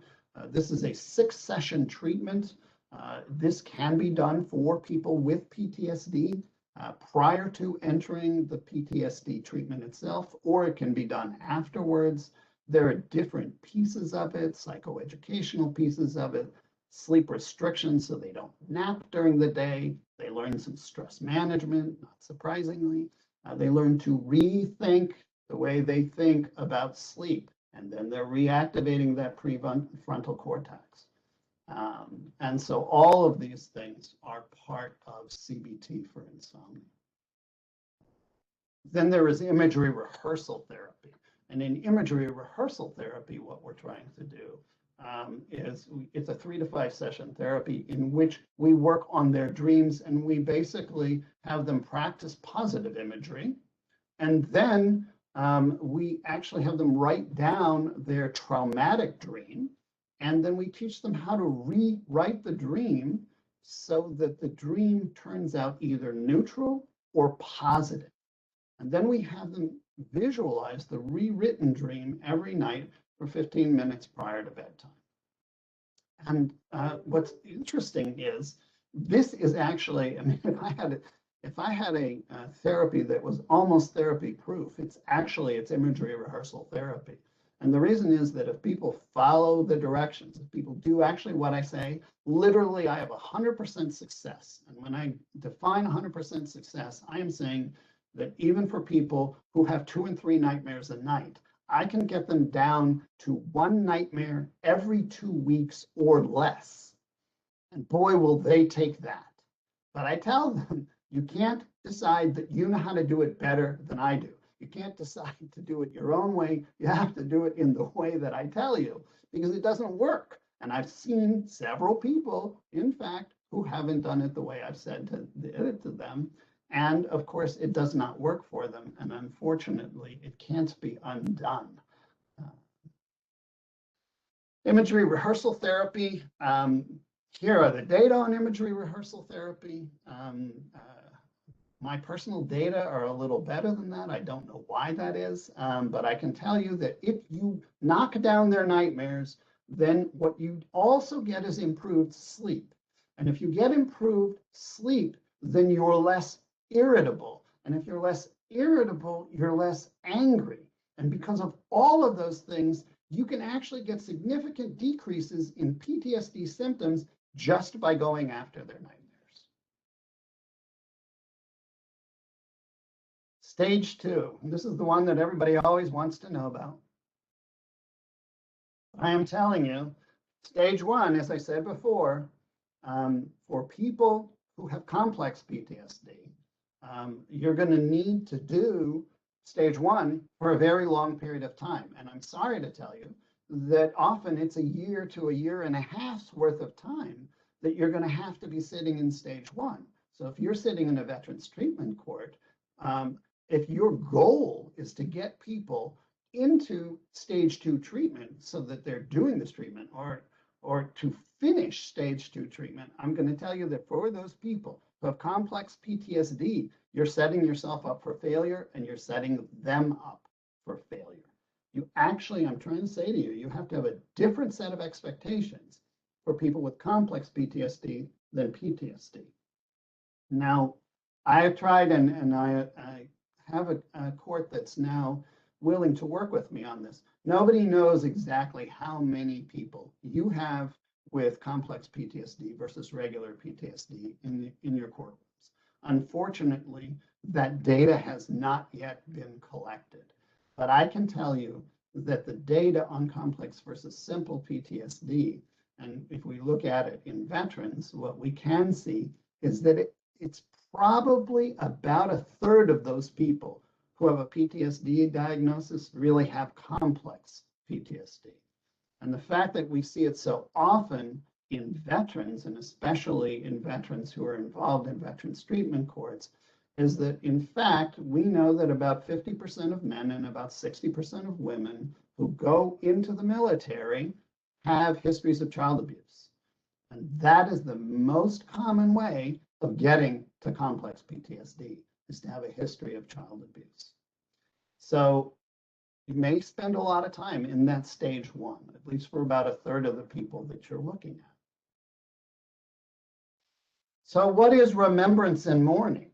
This is a 6-session treatment. This can be done for people with PTSD prior to entering the PTSD treatment itself, or it can be done afterwards. There are different pieces of it, psychoeducational pieces of it, sleep restrictions so they don't nap during the day. They learn some stress management, not surprisingly. They learn to rethink the way they think about sleep, and then they're reactivating that prefrontal cortex. And so all of these things are part of CBT for insomnia. Then there is imagery rehearsal therapy. And in imagery rehearsal therapy, what we're trying to do is it's a 3 to 5 session therapy in which we work on their dreams, and we basically have them practice positive imagery. And then we actually have them write down their traumatic dream, and then we teach them how to rewrite the dream so that the dream turns out either neutral or positive. And then we have them visualize the rewritten dream every night for 15 minutes prior to bedtime. And what's interesting is this is actually, I mean, if I had a therapy that was almost therapy proof, it's imagery rehearsal therapy. And the reason is that if people follow the directions, if people do actually what I say, literally I have 100% success. And when I define 100% success, I am saying that even for people who have 2 and 3 nightmares a night, I can get them down to 1 nightmare every 2 weeks or less. And boy, will they take that. But I tell them, you can't decide that you know how to do it better than I do. You can't decide to do it your own way. You have to do it in the way that I tell you, because it doesn't work. And I've seen several people, in fact, who haven't done it the way I've said to them. And of course, it does not work for them. And unfortunately, it can't be undone. Imagery rehearsal therapy. Here are the data on imagery rehearsal therapy. My personal data are a little better than that. I don't know why that is, but I can tell you that if you knock down their nightmares, then what you also get is improved sleep. And if you get improved sleep, then you're less irritable. And if you're less irritable, you're less angry. And because of all of those things, you can actually get significant decreases in PTSD symptoms just by going after their nightmares. Stage 2, this is the one that everybody always wants to know about. I am telling you, stage 1, as I said before, for people who have complex PTSD, you're going to need to do stage 1 for a very long period of time. And I'm sorry to tell you that often it's a year to a year and a half's worth of time that you're going to have to be sitting in stage 1. So if you're sitting in a veterans treatment court, if your goal is to get people into stage 2 treatment so that they're doing this treatment or to finish stage 2 treatment, I'm going to tell you that for those people who have complex PTSD, you're setting yourself up for failure and you're setting them up for failure. You actually, I'm trying to say to you, you have to have a different set of expectations for people with complex PTSD than PTSD. Now, I have tried and I have a court that's now willing to work with me on this. Nobody knows exactly how many people you have with complex PTSD versus regular PTSD in your courtrooms. Unfortunately, that data has not yet been collected. But I can tell you that the data on complex versus simple PTSD, and if we look at it in veterans, what we can see is that it's probably about a third of those people who have a PTSD diagnosis really have complex PTSD. And the fact that we see it so often in veterans, and especially in veterans who are involved in veterans treatment courts, is that in fact, we know that about 50% of men and about 60% of women who go into the military have histories of child abuse. And that is the most common way of getting to complex PTSD, is to have a history of child abuse. So you may spend a lot of time in that stage 1, at least for about a third of the people that you're looking at. So what is remembrance and mourning?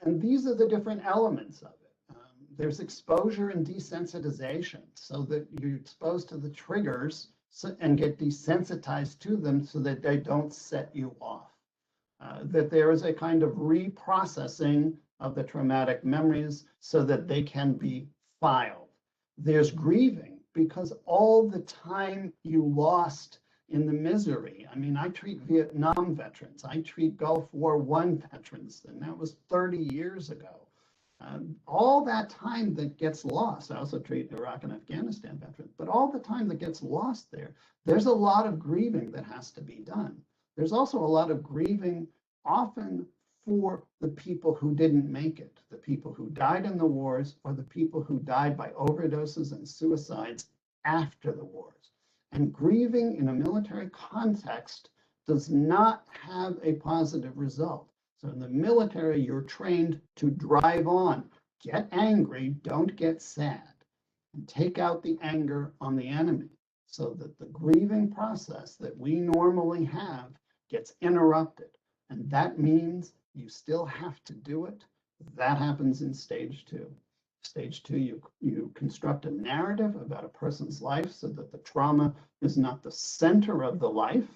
And these are the different elements of it. There's exposure and desensitization, so that you're exposed to the triggers and get desensitized to them so that they don't set you off. That there is a kind of reprocessing of the traumatic memories so that they can be filed. There's grieving because all the time you lost in the misery. I mean, I treat Vietnam veterans, I treat Gulf War I veterans, and that was 30 years ago. All that time that gets lost, I also treat Iraq and Afghanistan veterans, but all the time that gets lost there, there's a lot of grieving that has to be done. There's also a lot of grieving often for the people who didn't make it, the people who died in the wars, or the people who died by overdoses and suicides after the wars. And grieving in a military context does not have a positive result. So in the military, you're trained to drive on, get angry, don't get sad, and take out the anger on the enemy so that the grieving process that we normally have gets interrupted. And that means you still have to do it. That happens in stage 2. Stage 2, you construct a narrative about a person's life so that the trauma is not the center of the life,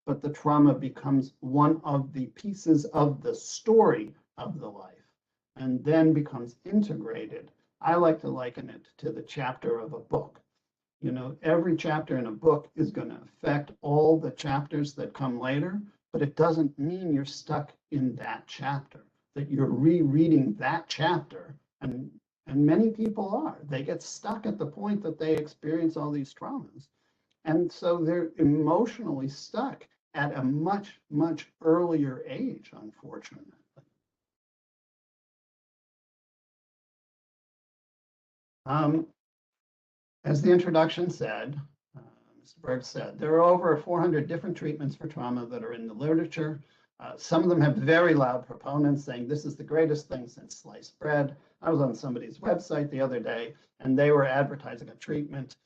but the trauma becomes one of the pieces of the story of the life and then becomes integrated. I like to liken it to the chapter of a book. You know, every chapter in a book is going to affect all the chapters that come later, but it doesn't mean you're stuck in that chapter, that you're rereading that chapter. And many people are. They get stuck at the point that they experience all these traumas. And so they're emotionally stuck at a much, much earlier age, unfortunately. As the introduction said, Mr. Berg said, there are over 400 different treatments for trauma that are in the literature. Some of them have very loud proponents saying this is the greatest thing since sliced bread. I was on somebody's website the other day, and they were advertising a treatment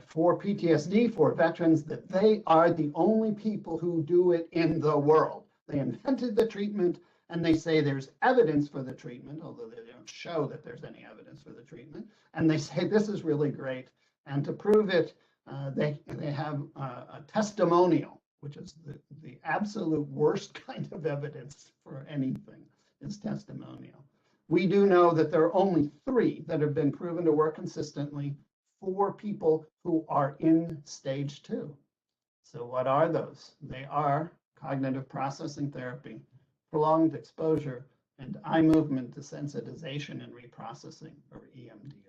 for PTSD for veterans that they are the only people who do it in the world. They invented the treatment, and they say there's evidence for the treatment, although they don't show that there's any evidence for the treatment. And they say this is really great. And to prove it, they have a testimonial, which is the absolute worst kind of evidence for anything, is testimonial. We do know that there are only 3 that have been proven to work consistently for people who are in stage 2. So what are those? They are cognitive processing therapy, prolonged exposure, and eye movement desensitization and reprocessing, or EMDR.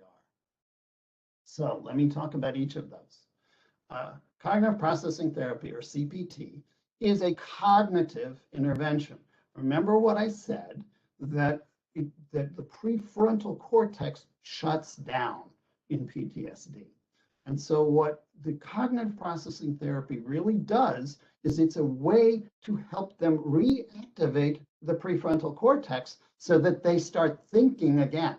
So let me talk about each of those. Cognitive processing therapy, or CPT, is a cognitive intervention. Remember what I said, that the prefrontal cortex shuts down in PTSD. And so what the cognitive processing therapy really does is it's a way to help them reactivate the prefrontal cortex so that they start thinking again.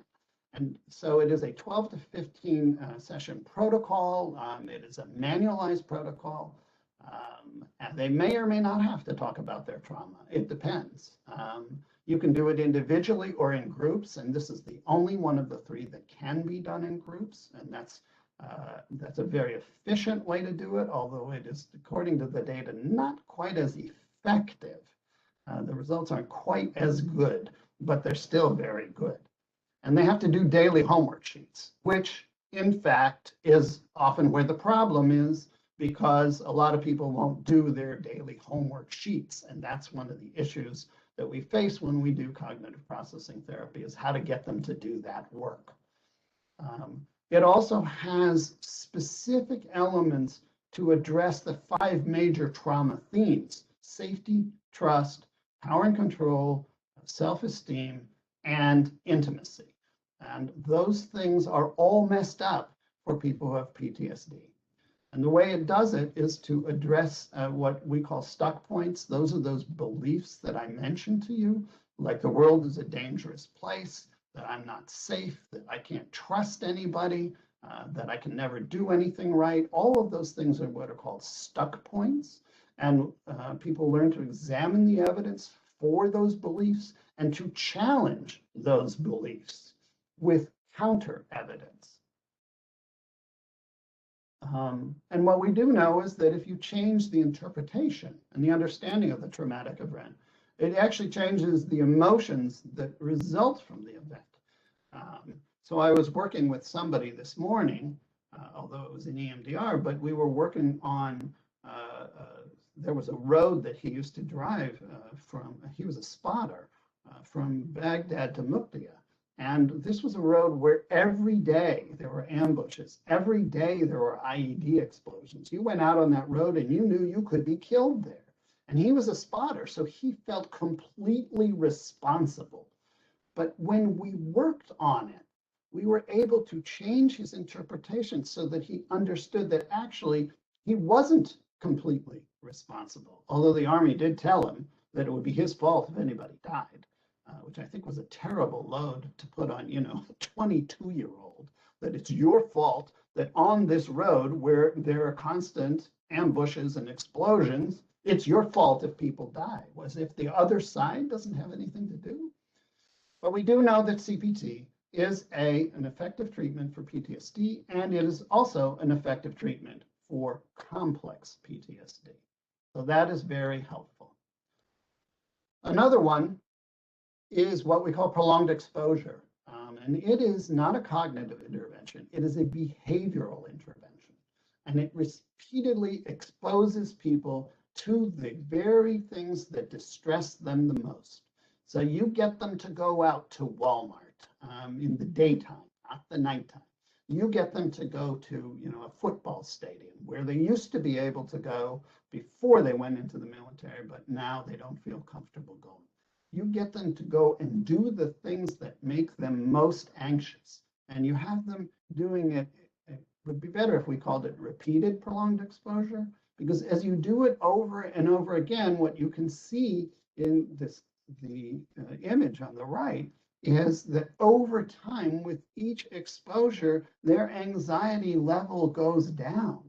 And so it is a 12 to 15 session protocol. It is a manualized protocol. And they may or may not have to talk about their trauma. It depends. You can do it individually or in groups, and this is the only one of the 3 that can be done in groups, and that's a very efficient way to do it, although it is, according to the data, not quite as effective. The results aren't quite as good, but they're still very good. And they have to do daily homework sheets, which in fact is often where the problem is, because a lot of people won't do their daily homework sheets. And that's one of the issues that we face when we do cognitive processing therapy, is how to get them to do that work. It also has specific elements to address the 5 major trauma themes: safety, trust, power and control, self-esteem, and intimacy. And those things are all messed up for people who have PTSD. And the way it does it is to address what we call stuck points. Those are those beliefs that I mentioned to you, like the world is a dangerous place, that I'm not safe, that I can't trust anybody, that I can never do anything right. All of those things are what are called stuck points. And people learn to examine the evidence for those beliefs and to challenge those beliefs with counter evidence. And what we do know is that if you change the interpretation and the understanding of the traumatic event, it actually changes the emotions that result from the event. So I was working with somebody this morning, although it was in EMDR, but we were working on, there was a road that he used to drive from, he was a spotter, from Baghdad to Muktia. And this was a road where every day there were ambushes. Every day there were IED explosions. You went out on that road and you knew you could be killed there. And he was a spotter, so he felt completely responsible. But when we worked on it, we were able to change his interpretation so that he understood that actually he wasn't completely responsible. Although the Army did tell him that it would be his fault if anybody died. Which I think was a terrible load to put on, you know, a 22-year-old, that it's your fault that on this road where there are constant ambushes and explosions, it's your fault if people die, as if the other side doesn't have anything to do. But we do know that CPT is an effective treatment for PTSD, and it is also an effective treatment for complex PTSD. So that is very helpful. Another one is what we call prolonged exposure. And it is not a cognitive intervention, it is a behavioral intervention. And it repeatedly exposes people to the very things that distress them the most. So you get them to go out to Walmart in the daytime, not the nighttime. You get them to go to, you know, a football stadium where they used to be able to go before they went into the military, but now they don't feel comfortable going. You get them to go and do the things that make them most anxious. And you have them doing it, it would be better if we called it repeated prolonged exposure, because as you do it over and over again, what you can see in the image on the right is that over time, with each exposure, their anxiety level goes down.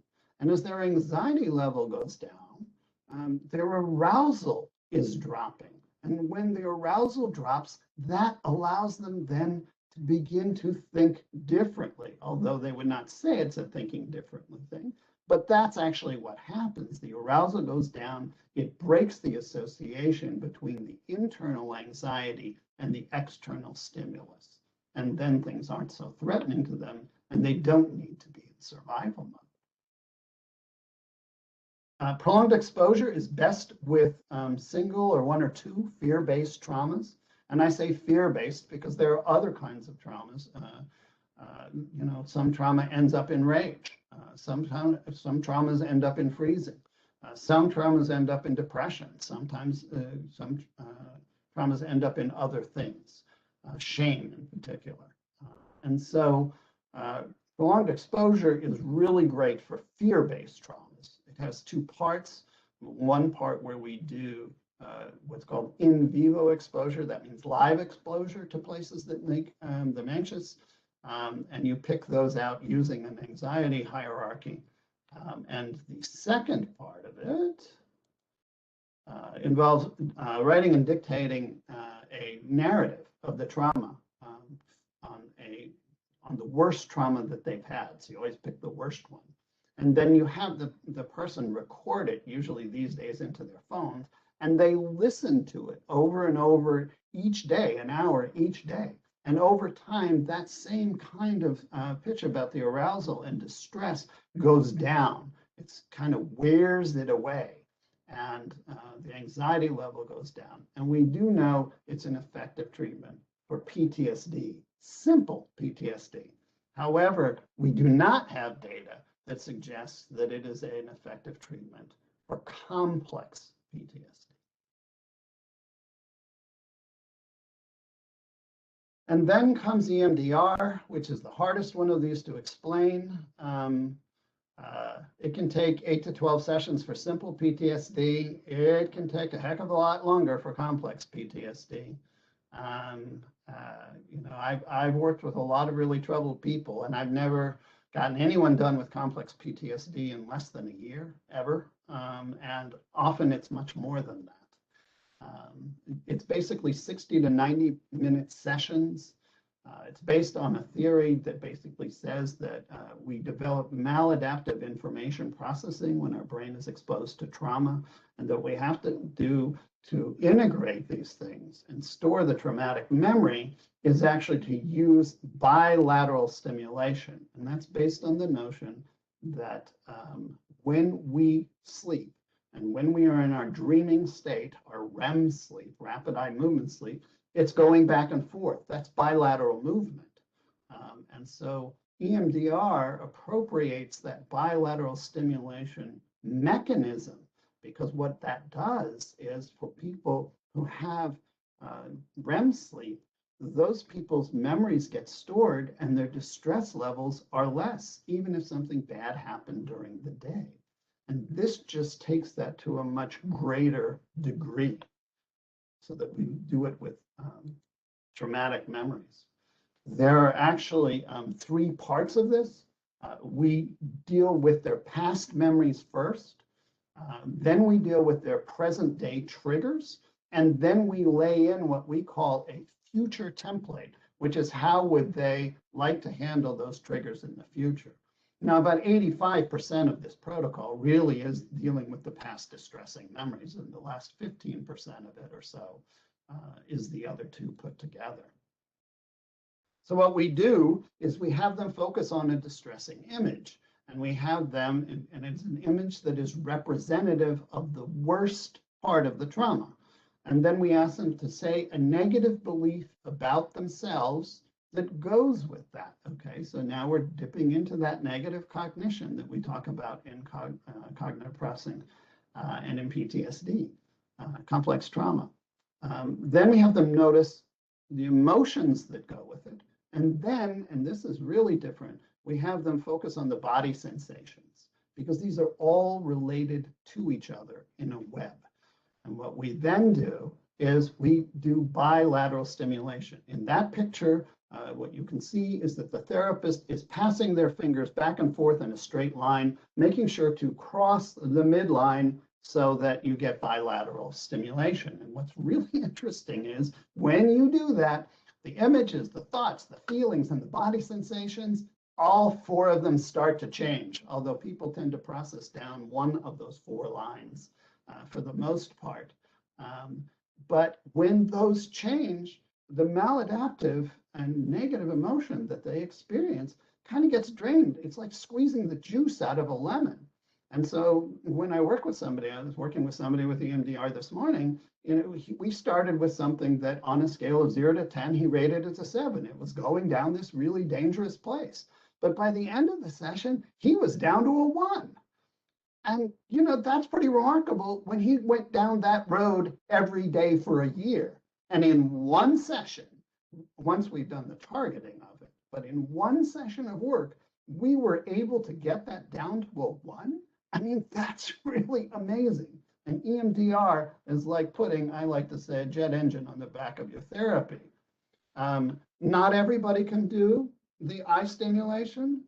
And as their anxiety level goes down, their arousal is dropping. And when the arousal drops, that allows them then to begin to think differently, although they would not say it's a thinking differently thing. But that's actually what happens. The arousal goes down. It breaks the association between the internal anxiety and the external stimulus. And then things aren't so threatening to them, and they don't need to be in survival mode. Prolonged exposure is best with single or one or two fear-based traumas. And I say fear-based because there are other kinds of traumas. Some trauma ends up in rage. Some traumas end up in freezing. Some traumas end up in depression. Sometimes some traumas end up in other things, shame in particular. And so prolonged exposure is really great for fear-based traumas. It has two parts. One part where we do what's called in vivo exposure. That means live exposure to places that make them anxious. And you pick those out using an anxiety hierarchy. And the second part of it involves writing and dictating a narrative of the trauma on the worst trauma that they've had. So you always pick the worst one. And then you have the person record it, usually these days into their phones, and they listen to it over and over each day, an hour each day. And over time, that same kind of pitch about the arousal and distress goes down. It's kind of wears it away, and the anxiety level goes down. And we do know it's an effective treatment for PTSD, simple PTSD. However, we do not have data that suggests that it is an effective treatment for complex PTSD. And then comes EMDR, which is the hardest one of these to explain. It can take 8 to 12 sessions for simple PTSD. It can take a heck of a lot longer for complex PTSD. I've worked with a lot of really troubled people, and I've never gotten anyone done with complex PTSD in less than a year, ever. And often it's much more than that. It's basically 60 to 90 minute sessions. It's based on a theory that basically says that we develop maladaptive information processing when our brain is exposed to trauma, and that we have to do to integrate these things and store the traumatic memory is actually to use bilateral stimulation. And that's based on the notion that when we sleep, and when we are in our dreaming state, our REM sleep, rapid eye movement sleep, it's going back and forth. That's bilateral movement. And so EMDR appropriates that bilateral stimulation mechanism, because what that does is for people who have REM sleep, those people's memories get stored and their distress levels are less, even if something bad happened during the day. And this just takes that to a much greater degree so that we do it with traumatic memories. There are actually 3 parts of this. We deal with their past memories first, then we deal with their present day triggers, and then we lay in what we call a future template, which is how would they like to handle those triggers in the future. Now, about 85% of this protocol really is dealing with the past distressing memories, and the last 15% of it or so is the other 2 put together. So what we do is we have them focus on a distressing image, and we have them, and it's an image that is representative of the worst part of the trauma. And then we ask them to say a negative belief about themselves that goes with that. Okay, so now we're dipping into that negative cognition that we talk about in cognitive processing and in PTSD, complex trauma. Then we have them notice the emotions that go with it. And then, and this is really different, we have them focus on the body sensations because these are all related to each other in a web. And what we then do is we do bilateral stimulation. In that picture, what you can see is that the therapist is passing their fingers back and forth in a straight line, making sure to cross the midline so that you get bilateral stimulation. And what's really interesting is when you do that, the images, the thoughts, the feelings, and the body sensations, all four of them start to change, although people tend to process down one of those four lines for the most part. But when those change, the maladaptive and negative emotion that they experience kind of gets drained. It's like squeezing the juice out of a lemon. And so when I work with somebody, I was working with somebody with EMDR this morning, we started with something that on a scale of 0 to 10, he rated as a 7. It was going down this really dangerous place. But by the end of the session, he was down to a 1. And, that's pretty remarkable when he went down that road every day for a year. And in one session, once we've done the targeting of it, but in one session of work, we were able to get that down to a 1. I mean, that's really amazing. And EMDR is like putting, I like to say, a jet engine on the back of your therapy. Not everybody can do the eye stimulation.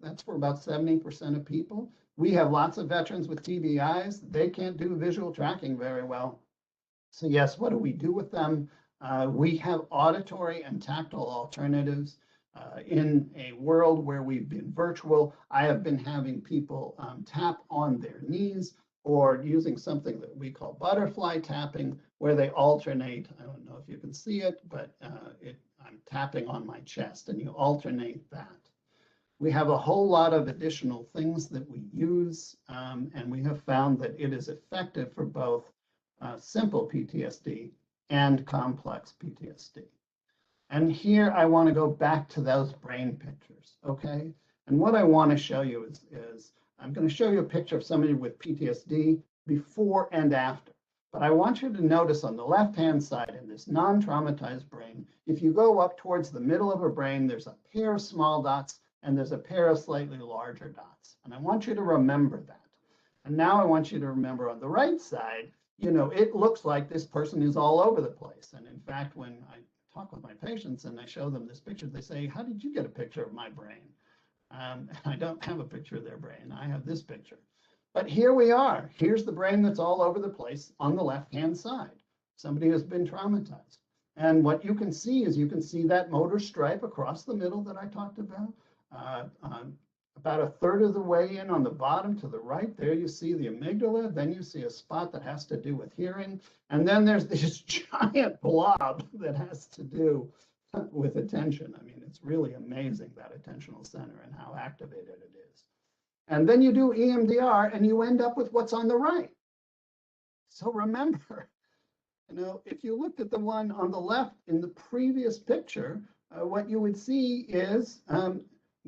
That's for about 70% of people. We have lots of veterans with TBIs. They can't do visual tracking very well. So yes, what do we do with them? We have auditory and tactile alternatives. In a world where we've been virtual, I have been having people tap on their knees or using something that we call butterfly tapping, where they alternate. I don't know if you can see it, but I'm tapping on my chest and you alternate that. We have a whole lot of additional things that we use, and we have found that it is effective for both simple PTSD and complex PTSD. And here I want to go back to those brain pictures, okay? And what I want to show you is I'm going to show you a picture of somebody with PTSD before and after. But I want you to notice on the left-hand side in this non-traumatized brain, if you go up towards the middle of a brain, there's a pair of small dots and there's a pair of slightly larger dots. And I want you to remember that. And now I want you to remember on the right side, it looks like this person is all over the place. And in fact, when I talk with my patients and I show them this picture, they say, how did you get a picture of my brain? I don't have a picture of their brain. I have this picture. But here we are. Here's the brain that's all over the place on the left-hand side. Somebody has been traumatized. And what you can see is you can see that motor stripe across the middle that I talked about. About a third of the way in on the bottom to the right, there you see the amygdala. Then you see a spot that has to do with hearing. And then there's this giant blob that has to do with attention. I mean, it's really amazing, that attentional center and how activated it is. And then you do EMDR and you end up with what's on the right. So remember, if you looked at the one on the left in the previous picture, what you would see is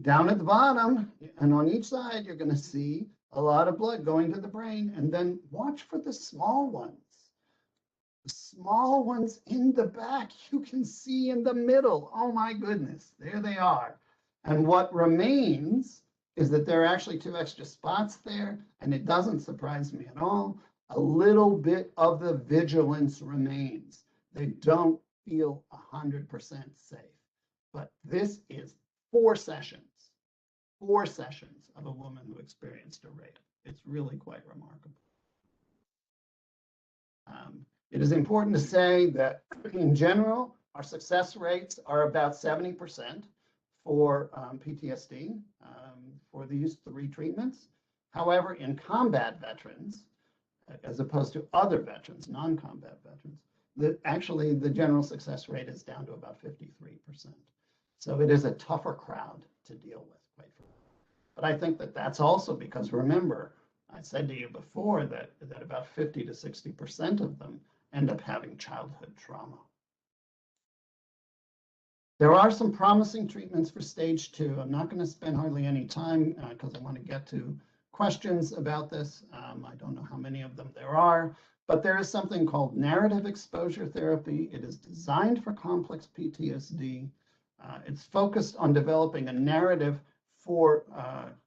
down at the bottom and on each side, you're going to see a lot of blood going to the brain. And then watch for the small ones. The small ones in the back, you can see in the middle. Oh my goodness, there they are. And what remains is that there are actually 2 extra spots there, and it doesn't surprise me at all. A little bit of the vigilance remains. They don't feel 100% safe. But this is 4 sessions of a woman who experienced a rape. It's really quite remarkable. It is important to say that in general, our success rates are about 70% for PTSD for these 3 treatments. However, in combat veterans, as opposed to other veterans, non-combat veterans, actually the general success rate is down to about 53%. So it is a tougher crowd to deal with, quite frankly. But I think that that's also because, remember, I said to you before that about 50 to 60% of them end up having childhood trauma. There are some promising treatments for stage 2. I'm not going to spend hardly any time because I want to get to questions about this. I don't know how many of them there are, but there is something called narrative exposure therapy. It is designed for complex PTSD. It's focused on developing a narrative for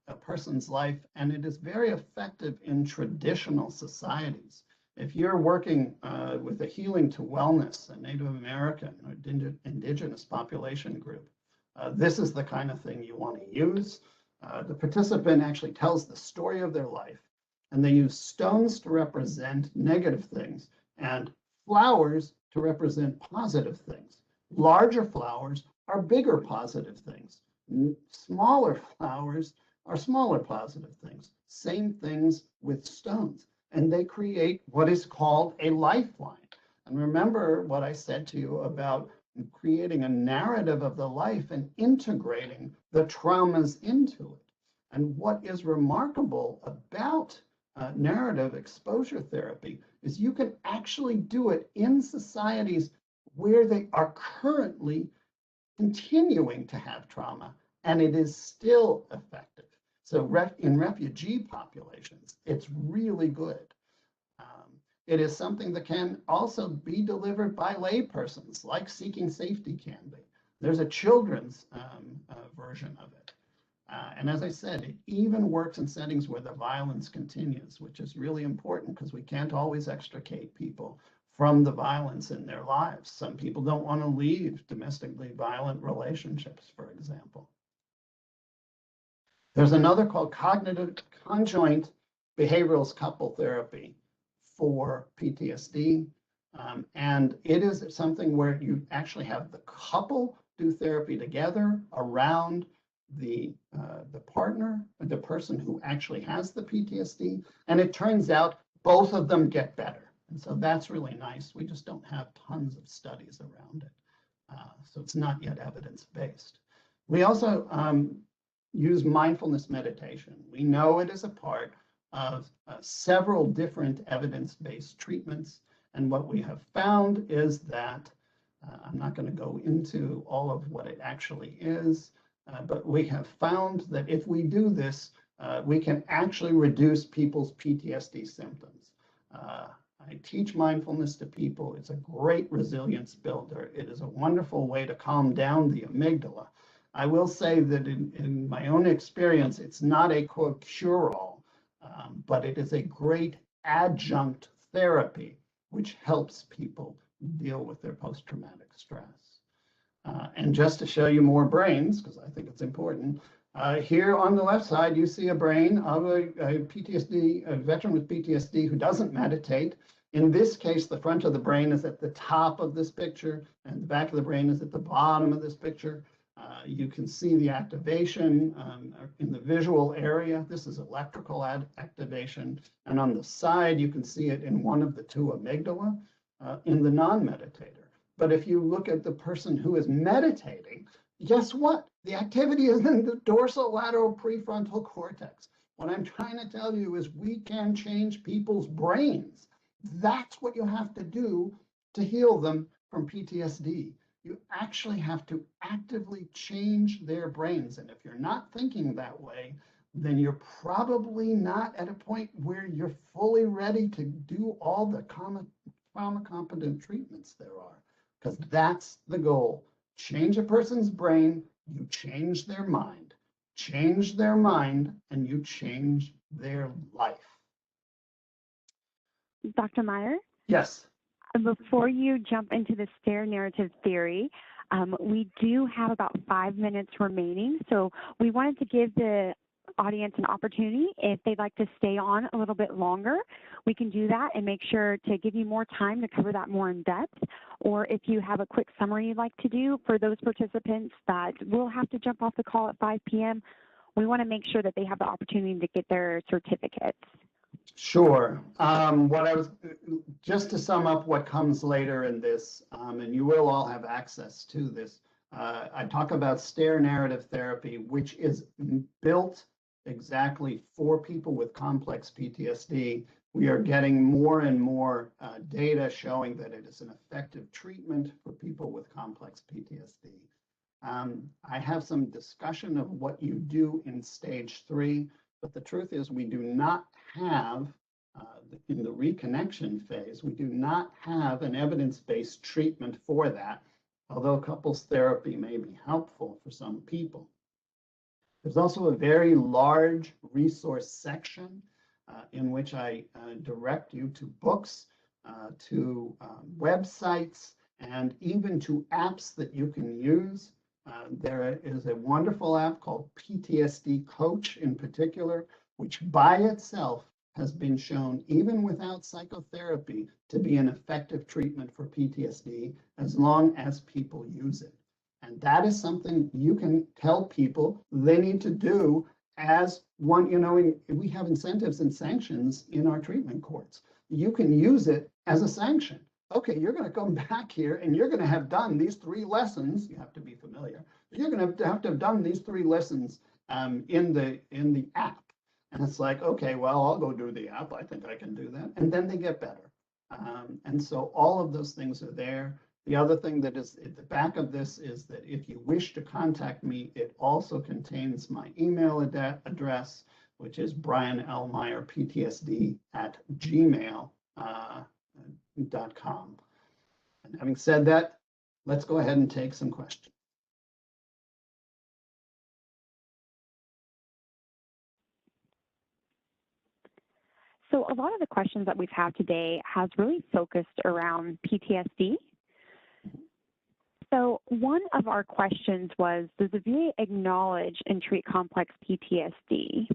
a person's life, and it is very effective in traditional societies. If you're working with a healing to wellness, a Native American or indigenous population group, this is the kind of thing you want to use. The participant actually tells the story of their life, and they use stones to represent negative things and flowers to represent positive things. Larger flowers are bigger positive things. Smaller flowers are smaller positive things. Same things with stones. And they create what is called a lifeline. And remember what I said to you about creating a narrative of the life and integrating the traumas into it. And what is remarkable about narrative exposure therapy is you can actually do it in societies where they are currently continuing to have trauma, and it is still effective. So in refugee populations, it's really good. It is something that can also be delivered by laypersons, like Seeking Safety can be. There's a children's version of it. And as I said, it even works in settings where the violence continues, which is really important because we can't always extricate people from the violence in their lives. Some people don't want to leave domestically violent relationships, for example. There's another called cognitive conjoint behavioral couple therapy for PTSD. And it is something where you actually have the couple do therapy together around the partner, the person who actually has the PTSD. And it turns out both of them get better. And so that's really nice. We just don't have tons of studies around it. So it's not yet evidence-based. We also use mindfulness meditation. We know it is a part of several different evidence-based treatments. And what we have found is that, I'm not going to go into all of what it actually is, but we have found that if we do this, we can actually reduce people's PTSD symptoms. I teach mindfulness to people. It's a great resilience builder. It is a wonderful way to calm down the amygdala. I will say that in my own experience, it's not a quote cure-all, but it is a great adjunct therapy, which helps people deal with their post-traumatic stress. And just to show you more brains, because I think it's important, here on the left side, you see a brain of a veteran with PTSD who doesn't meditate. In this case, the front of the brain is at the top of this picture, and the back of the brain is at the bottom of this picture. You can see the activation in the visual area. This is electrical activation. And on the side, you can see it in one of the two amygdala in the non-meditator. But if you look at the person who is meditating, guess what? The activity is in the dorsolateral prefrontal cortex. What I'm trying to tell you is we can change people's brains. That's what you have to do to heal them from PTSD. You actually have to actively change their brains. And if you're not thinking that way, then you're probably not at a point where you're fully ready to do all the trauma competent treatments there are, because that's the goal. Change a person's brain, you change their mind. Change their mind, and you change their life. Dr. Meyer? Yes. Before you jump into the stair narrative theory, we do have about 5 minutes remaining. So we wanted to give the audience an opportunity. If they'd like to stay on a little bit longer, we can do that and make sure to give you more time to cover that more in depth. Or if you have a quick summary you'd like to do for those participants that will have to jump off the call at 5 p.m., we want to make sure that they have the opportunity to get their certificates. Sure. Just to sum up what comes later in this, and you will all have access to this, I talk about stair narrative therapy, which is built exactly for people with complex PTSD. We are getting more and more data showing that it is an effective treatment for people with complex PTSD. I have some discussion of what you do in stage 3, but the truth is we do not have, in the reconnection phase, we do not have an evidence-based treatment for that. although couples therapy may be helpful for some people. There's also a very large resource section in which I direct you to books, to websites, and even to apps that you can use. There is a wonderful app called PTSD Coach in particular, which by itself has been shown, even without psychotherapy, to be an effective treatment for PTSD as long as people use it. And that is something you can tell people they need to do as one, we have incentives and sanctions in our treatment courts. You can use it as a sanction. Okay, you're going to come back here and you're going to have done these 3 lessons. You have to be familiar. You're going to have done these 3 lessons in the app. And it's like, okay, well, I'll go do the app. I think I can do that. And then they get better. And so all of those things are there. The other thing that is at the back of this is that if you wish to contact me, it also contains my email address, which is brianlmeyerptsd@gmail.com. And having said that, let's go ahead and take some questions. So a lot of the questions that we've had today has really focused around PTSD. So one of our questions was, does the VA acknowledge and treat complex PTSD?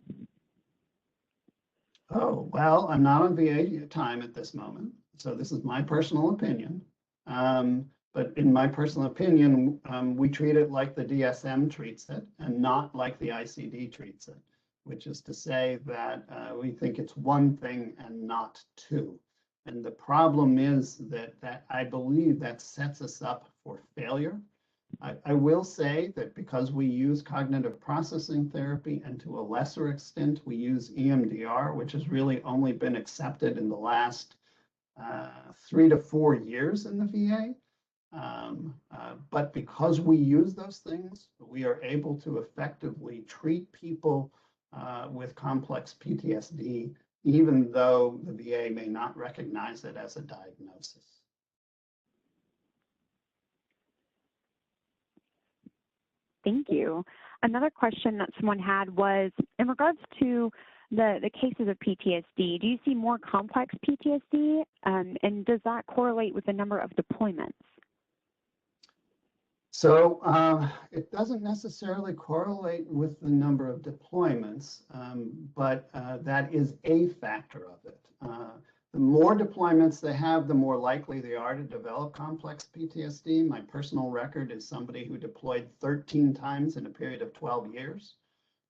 Oh, well, I'm not on VA time at this moment, so this is my personal opinion. But in my personal opinion, we treat it like the DSM treats it and not like the ICD treats it, which is to say that we think it's one thing and not 2. And the problem is that I believe that sets us up for failure. I will say that because we use cognitive processing therapy and to a lesser extent we use EMDR, which has really only been accepted in the last 3 to 4 years in the VA. But because we use those things, we are able to effectively treat people with complex PTSD, even though the VA may not recognize it as a diagnosis. Thank you. Another question that someone had was, in regards to the cases of PTSD, do you see more complex PTSD, and does that correlate with the number of deployments? So it doesn't necessarily correlate with the number of deployments, but that is a factor of it. The more deployments they have, the more likely they are to develop complex PTSD. My personal record is somebody who deployed 13 times in a period of 12 years.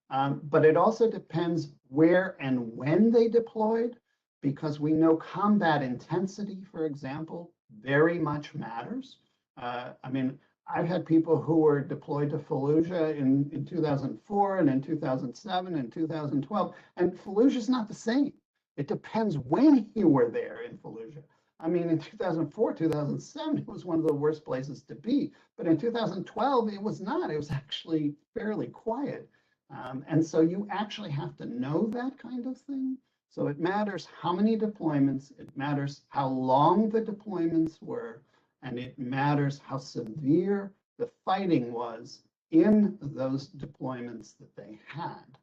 But it also depends where and when they deployed, because we know combat intensity, for example, very much matters. I mean, I've had people who were deployed to Fallujah in 2004 and in 2007 and 2012, and Fallujah is not the same. It depends when you were there in Fallujah. I mean, in 2004, 2007, it was one of the worst places to be. But in 2012, it was not. It was actually fairly quiet. And so you actually have to know that kind of thing. So it matters how many deployments, it matters how long the deployments were, and it matters how severe the fighting was in those deployments that they had.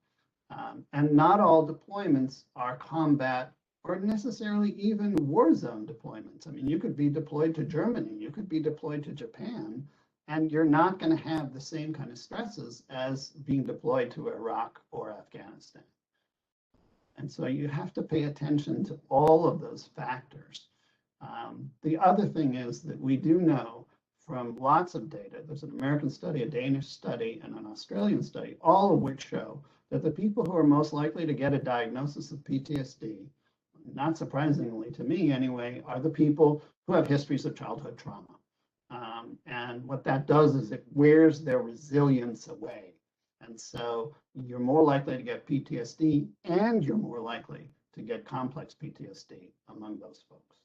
And not all deployments are combat or necessarily even war zone deployments. I mean, you could be deployed to Germany, you could be deployed to Japan, and you're not going to have the same kind of stresses as being deployed to Iraq or Afghanistan. And so you have to pay attention to all of those factors. The other thing is that we do know from lots of data, there's an American study, a Danish study, and an Australian study, all of which show that the people who are most likely to get a diagnosis of PTSD, not surprisingly to me anyway, are the people who have histories of childhood trauma. And what that does is it wears their resilience away. And so you're more likely to get PTSD and you're more likely to get complex PTSD among those folks.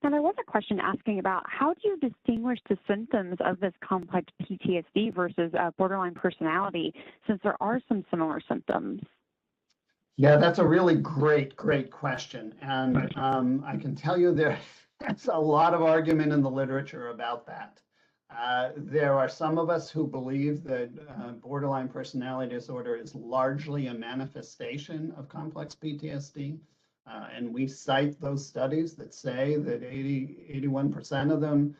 Now, there was a question asking about how do you distinguish the symptoms of this complex PTSD versus borderline personality, since there are some similar symptoms? Yeah, that's a really great question. And I can tell you There's a lot of argument in the literature about that. There are some of us who believe that borderline personality disorder is largely a manifestation of complex PTSD. And we cite those studies that say that 81% of them,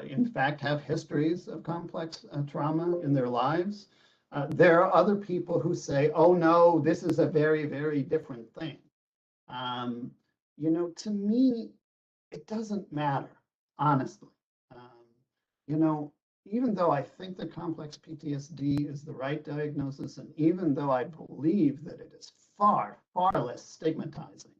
in fact, have histories of complex trauma in their lives. There are other people who say, oh no, this is a very, very different thing. You know, to me, it doesn't matter, honestly. You know, even though I think that complex PTSD is the right diagnosis, and even though I believe that it is far, far less stigmatizing,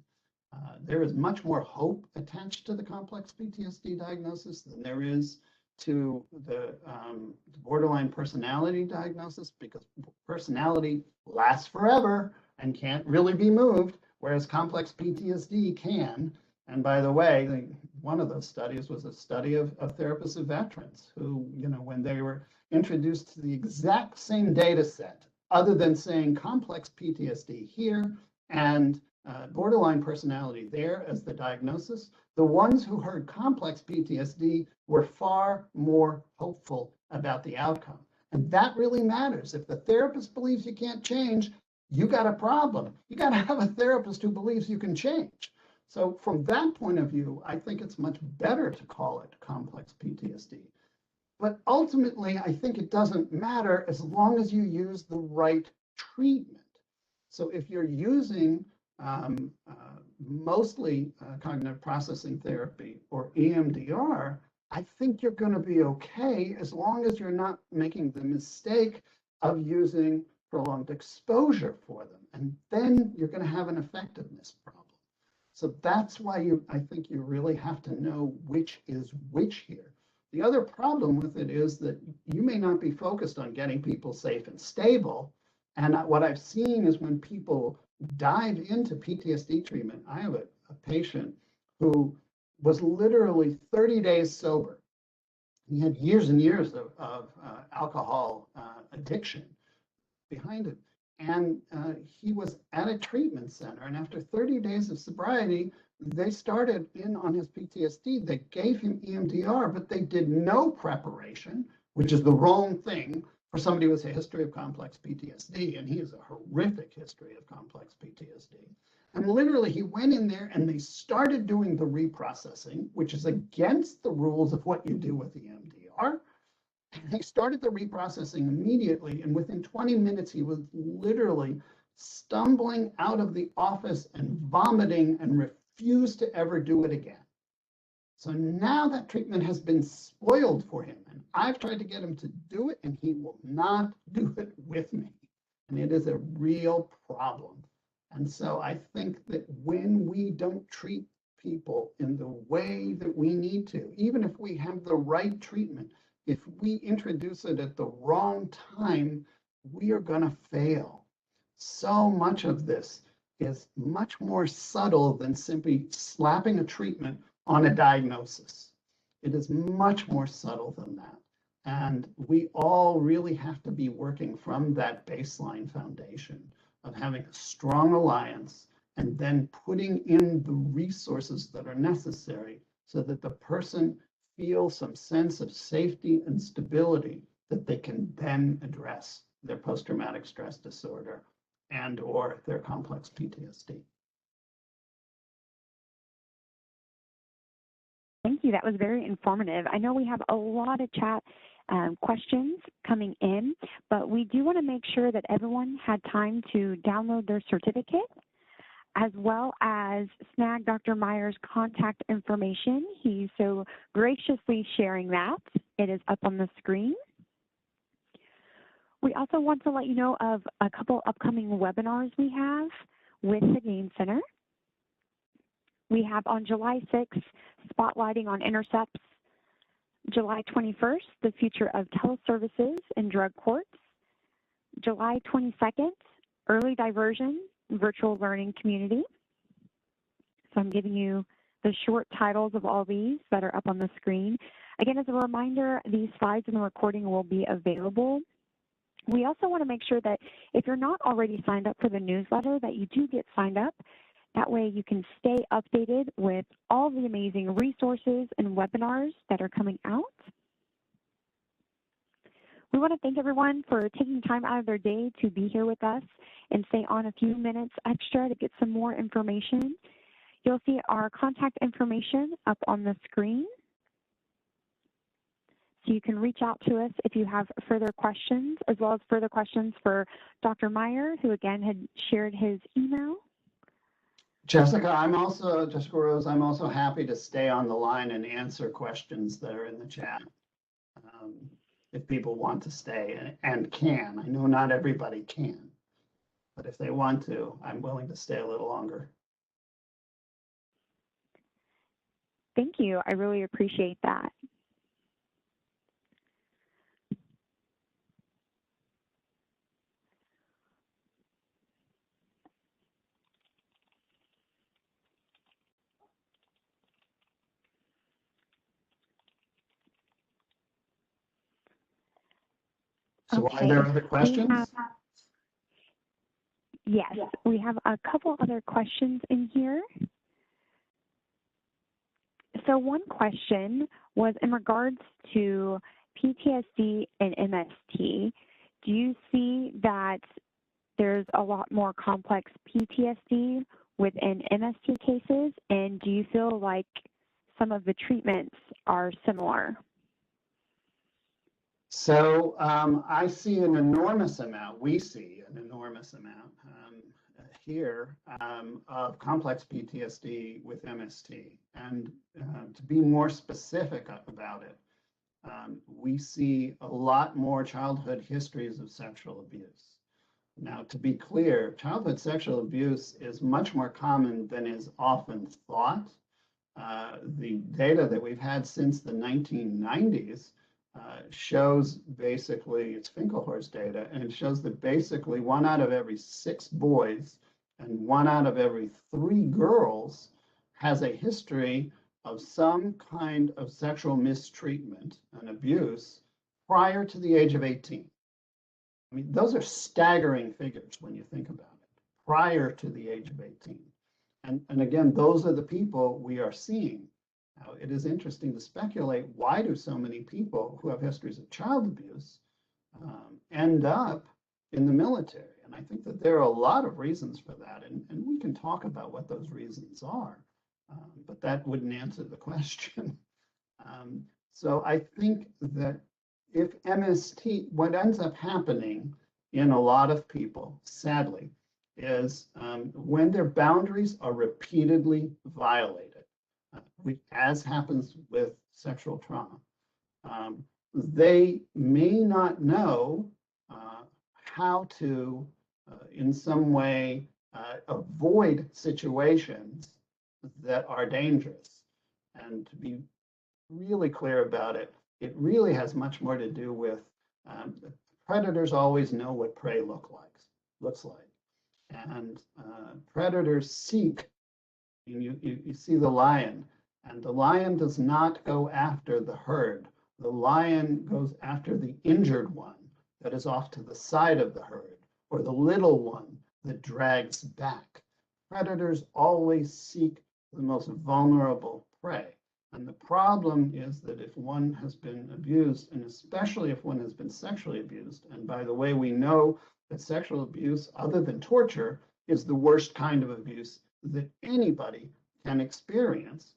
there is much more hope attached to the complex PTSD diagnosis than there is to the borderline personality diagnosis, because personality lasts forever and can't really be moved, whereas complex PTSD can. And by the way, one of those studies was a study of therapists of veterans who, you know, when they were introduced to the exact same data set, other than saying complex PTSD here and borderline personality there as the diagnosis, the ones who heard complex PTSD were far more hopeful about the outcome. And that really matters. If the therapist believes you can't change, you got a problem. You got to have a therapist who believes you can change. So from that point of view, I think it's much better to call it complex PTSD. But ultimately, I think it doesn't matter as long as you use the right treatment. So if you're using mostly cognitive processing therapy or EMDR, I think you're going to be okay as long as you're not making the mistake of using prolonged exposure for them. And then you're going to have an effectiveness problem. So that's why I think you really have to know which is which here. The other problem with it is that you may not be focused on getting people safe and stable. And what I've seen is when people dive into PTSD treatment, I have a patient who was literally 30 days sober. He had years and years of alcohol addiction behind it. And he was at a treatment center. And after 30 days of sobriety, they started in on his PTSD. They gave him EMDR, but they did no preparation, which is the wrong thing for somebody with a history of complex PTSD. And he has a horrific history of complex PTSD. And literally, he went in there and they started doing the reprocessing, which is against the rules of what you do with EMDR. He started the reprocessing immediately, and within 20 minutes, he was literally stumbling out of the office and vomiting and refused to ever do it again. So now that treatment has been spoiled for him, and I've tried to get him to do it, and he will not do it with me. And it is a real problem. And so I think that when we don't treat people in the way that we need to, even if we have the right treatment, if we introduce it at the wrong time, we are going to fail. So much of this is much more subtle than simply slapping a treatment on a diagnosis. It is much more subtle than that. And we all really have to be working from that baseline foundation of having a strong alliance and then putting in the resources that are necessary so that the person feel some sense of safety and stability that they can then address their post-traumatic stress disorder and or their complex PTSD. Thank you. That was very informative. I know we have a lot of chat questions coming in, but we do want to make sure that everyone had time to download their certificate, as well as snag Dr. Meyer's contact information. He's so graciously sharing that. It is up on the screen. We also want to let you know of a couple upcoming webinars we have with the Gain Center. We have on July 6th, spotlighting on intercepts. July 21st, the future of teleservices in drug courts. July 22nd, early diversion, virtual learning community. So I'm giving you the short titles of all these that are up on the screen. Again, as a reminder, these slides and the recording will be available. We also want to make sure that if you're not already signed up for the newsletter, that you do get signed up. That way you can stay updated with all the amazing resources and webinars that are coming out. We want to thank everyone for taking time out of their day to be here with us and stay on a few minutes extra to get some more information. You'll see our contact information up on the screen. So you can reach out to us if you have further questions, as well as further questions for Dr. Meyer, who again had shared his email. Jessica Rose, I'm also happy to stay on the line and answer questions that are in the chat. If people want to stay and can. I know not everybody can, but if they want to, I'm willing to stay a little longer. Thank you. I really appreciate that. So Okay. are there other questions? Yes, we have a couple other questions in here. So one question was in regards to PTSD and MST. Do you see that there's a lot more complex PTSD within MST cases, and do you feel like some of the treatments are similar? So I see an enormous amount, we see an enormous amount here of complex PTSD with MST. And to be more specific about it, we see a lot more childhood histories of sexual abuse. Now, to be clear, childhood sexual abuse is much more common than is often thought. The data that we've had since the 1990s shows basically, it's Finkelhorst data, and it shows that basically 1 out of every 6 boys and 1 out of every 3 girls has a history of some kind of sexual mistreatment and abuse prior to the age of 18. I mean, those are staggering figures when you think about it, prior to the age of 18. And again, those are the people we are seeing. Now, it is interesting to speculate, why do so many people who have histories of child abuse end up in the military? And I think that there are a lot of reasons for that, and we can talk about what those reasons are, but that wouldn't answer the question. So I think that if MST, what ends up happening in a lot of people, sadly, is when their boundaries are repeatedly violated, as happens with sexual trauma, they may not know how to, in some way, avoid situations that are dangerous. And to be really clear about it, it really has much more to do with predators always know what prey looks like. And predators seek, you see the lion, and the lion does not go after the herd. The lion goes after the injured one that is off to the side of the herd, or the little one that drags back. Predators always seek the most vulnerable prey. And the problem is that if one has been abused, and especially if one has been sexually abused, and by the way, we know that sexual abuse, other than torture, is the worst kind of abuse that anybody can experience.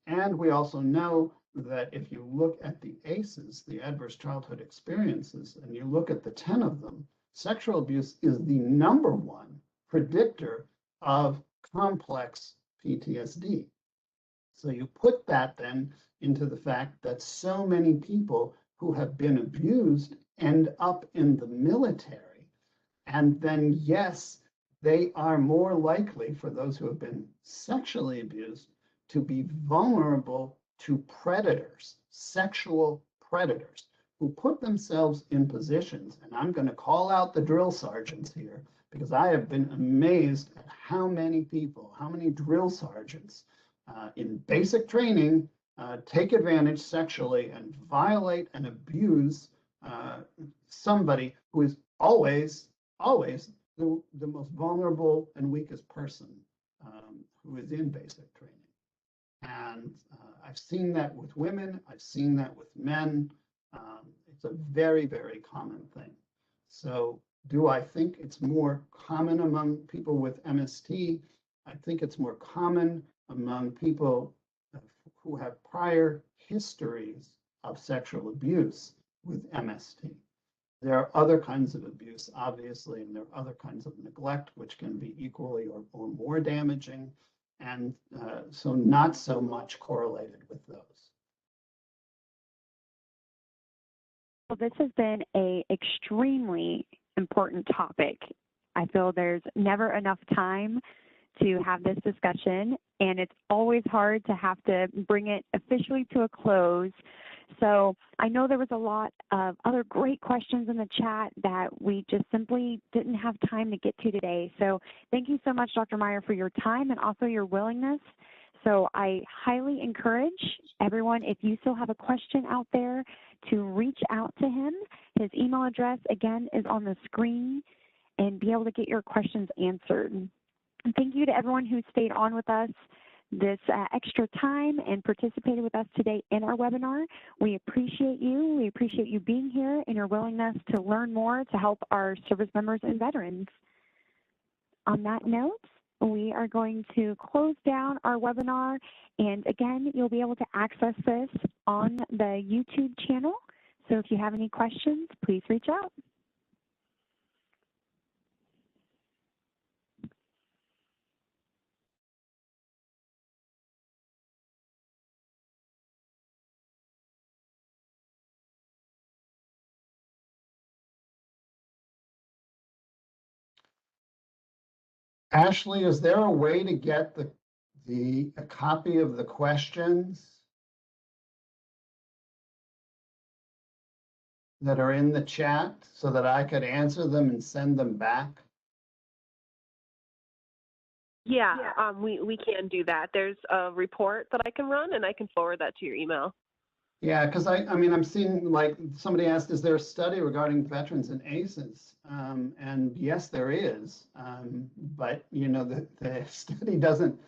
And we also know that if you look at the ACEs, the adverse childhood experiences, and you look at the 10 of them, sexual abuse is the #1 predictor of complex PTSD. So you put that then into the fact that so many people who have been abused end up in the military. And then, yes, they are more likely, for those who have been sexually abused, to be vulnerable to predators, sexual predators, who put themselves in positions. And I'm going to call out the drill sergeants here, because I have been amazed at how many people, how many drill sergeants in basic training take advantage sexually and violate and abuse somebody who is always the most vulnerable and weakest person who is in basic training. And I've seen that with women, I've seen that with men. It's a very, very common thing. So do I think it's more common among people with MST? I think it's more common among people who have prior histories of sexual abuse with MST. There are other kinds of abuse, obviously, and there are other kinds of neglect, which can be equally or more damaging, and so not so much correlated with those. Well, this has been an extremely important topic. I feel there's never enough time to have this discussion, and it's always hard to have to bring it officially to a close. So I know there was a lot of other great questions in the chat that we just simply didn't have time to get to today. So thank you so much, Dr. Meyer, for your time and also your willingness. So I highly encourage everyone, if you still have a question out there, to reach out to him. His email address, again, is on the screen, and be able to get your questions answered. And thank you to everyone who stayed on with us this extra time and participated with us today in our webinar. We appreciate you. We appreciate you being here and your willingness to learn more to help our service members and veterans. On that note, we are going to close down our webinar. And again, you'll be able to access this on the YouTube channel. So if you have any questions, please reach out. Ashley, is there a way to get a copy of the questions that are in the chat so that I could answer them and send them back? Yeah, we can do that. There's a report that I can run, and I can forward that to your email. Yeah, because I mean, I'm seeing, like, somebody asked, is there a study regarding veterans and ACEs? And yes, there is. But, you know, the study doesn't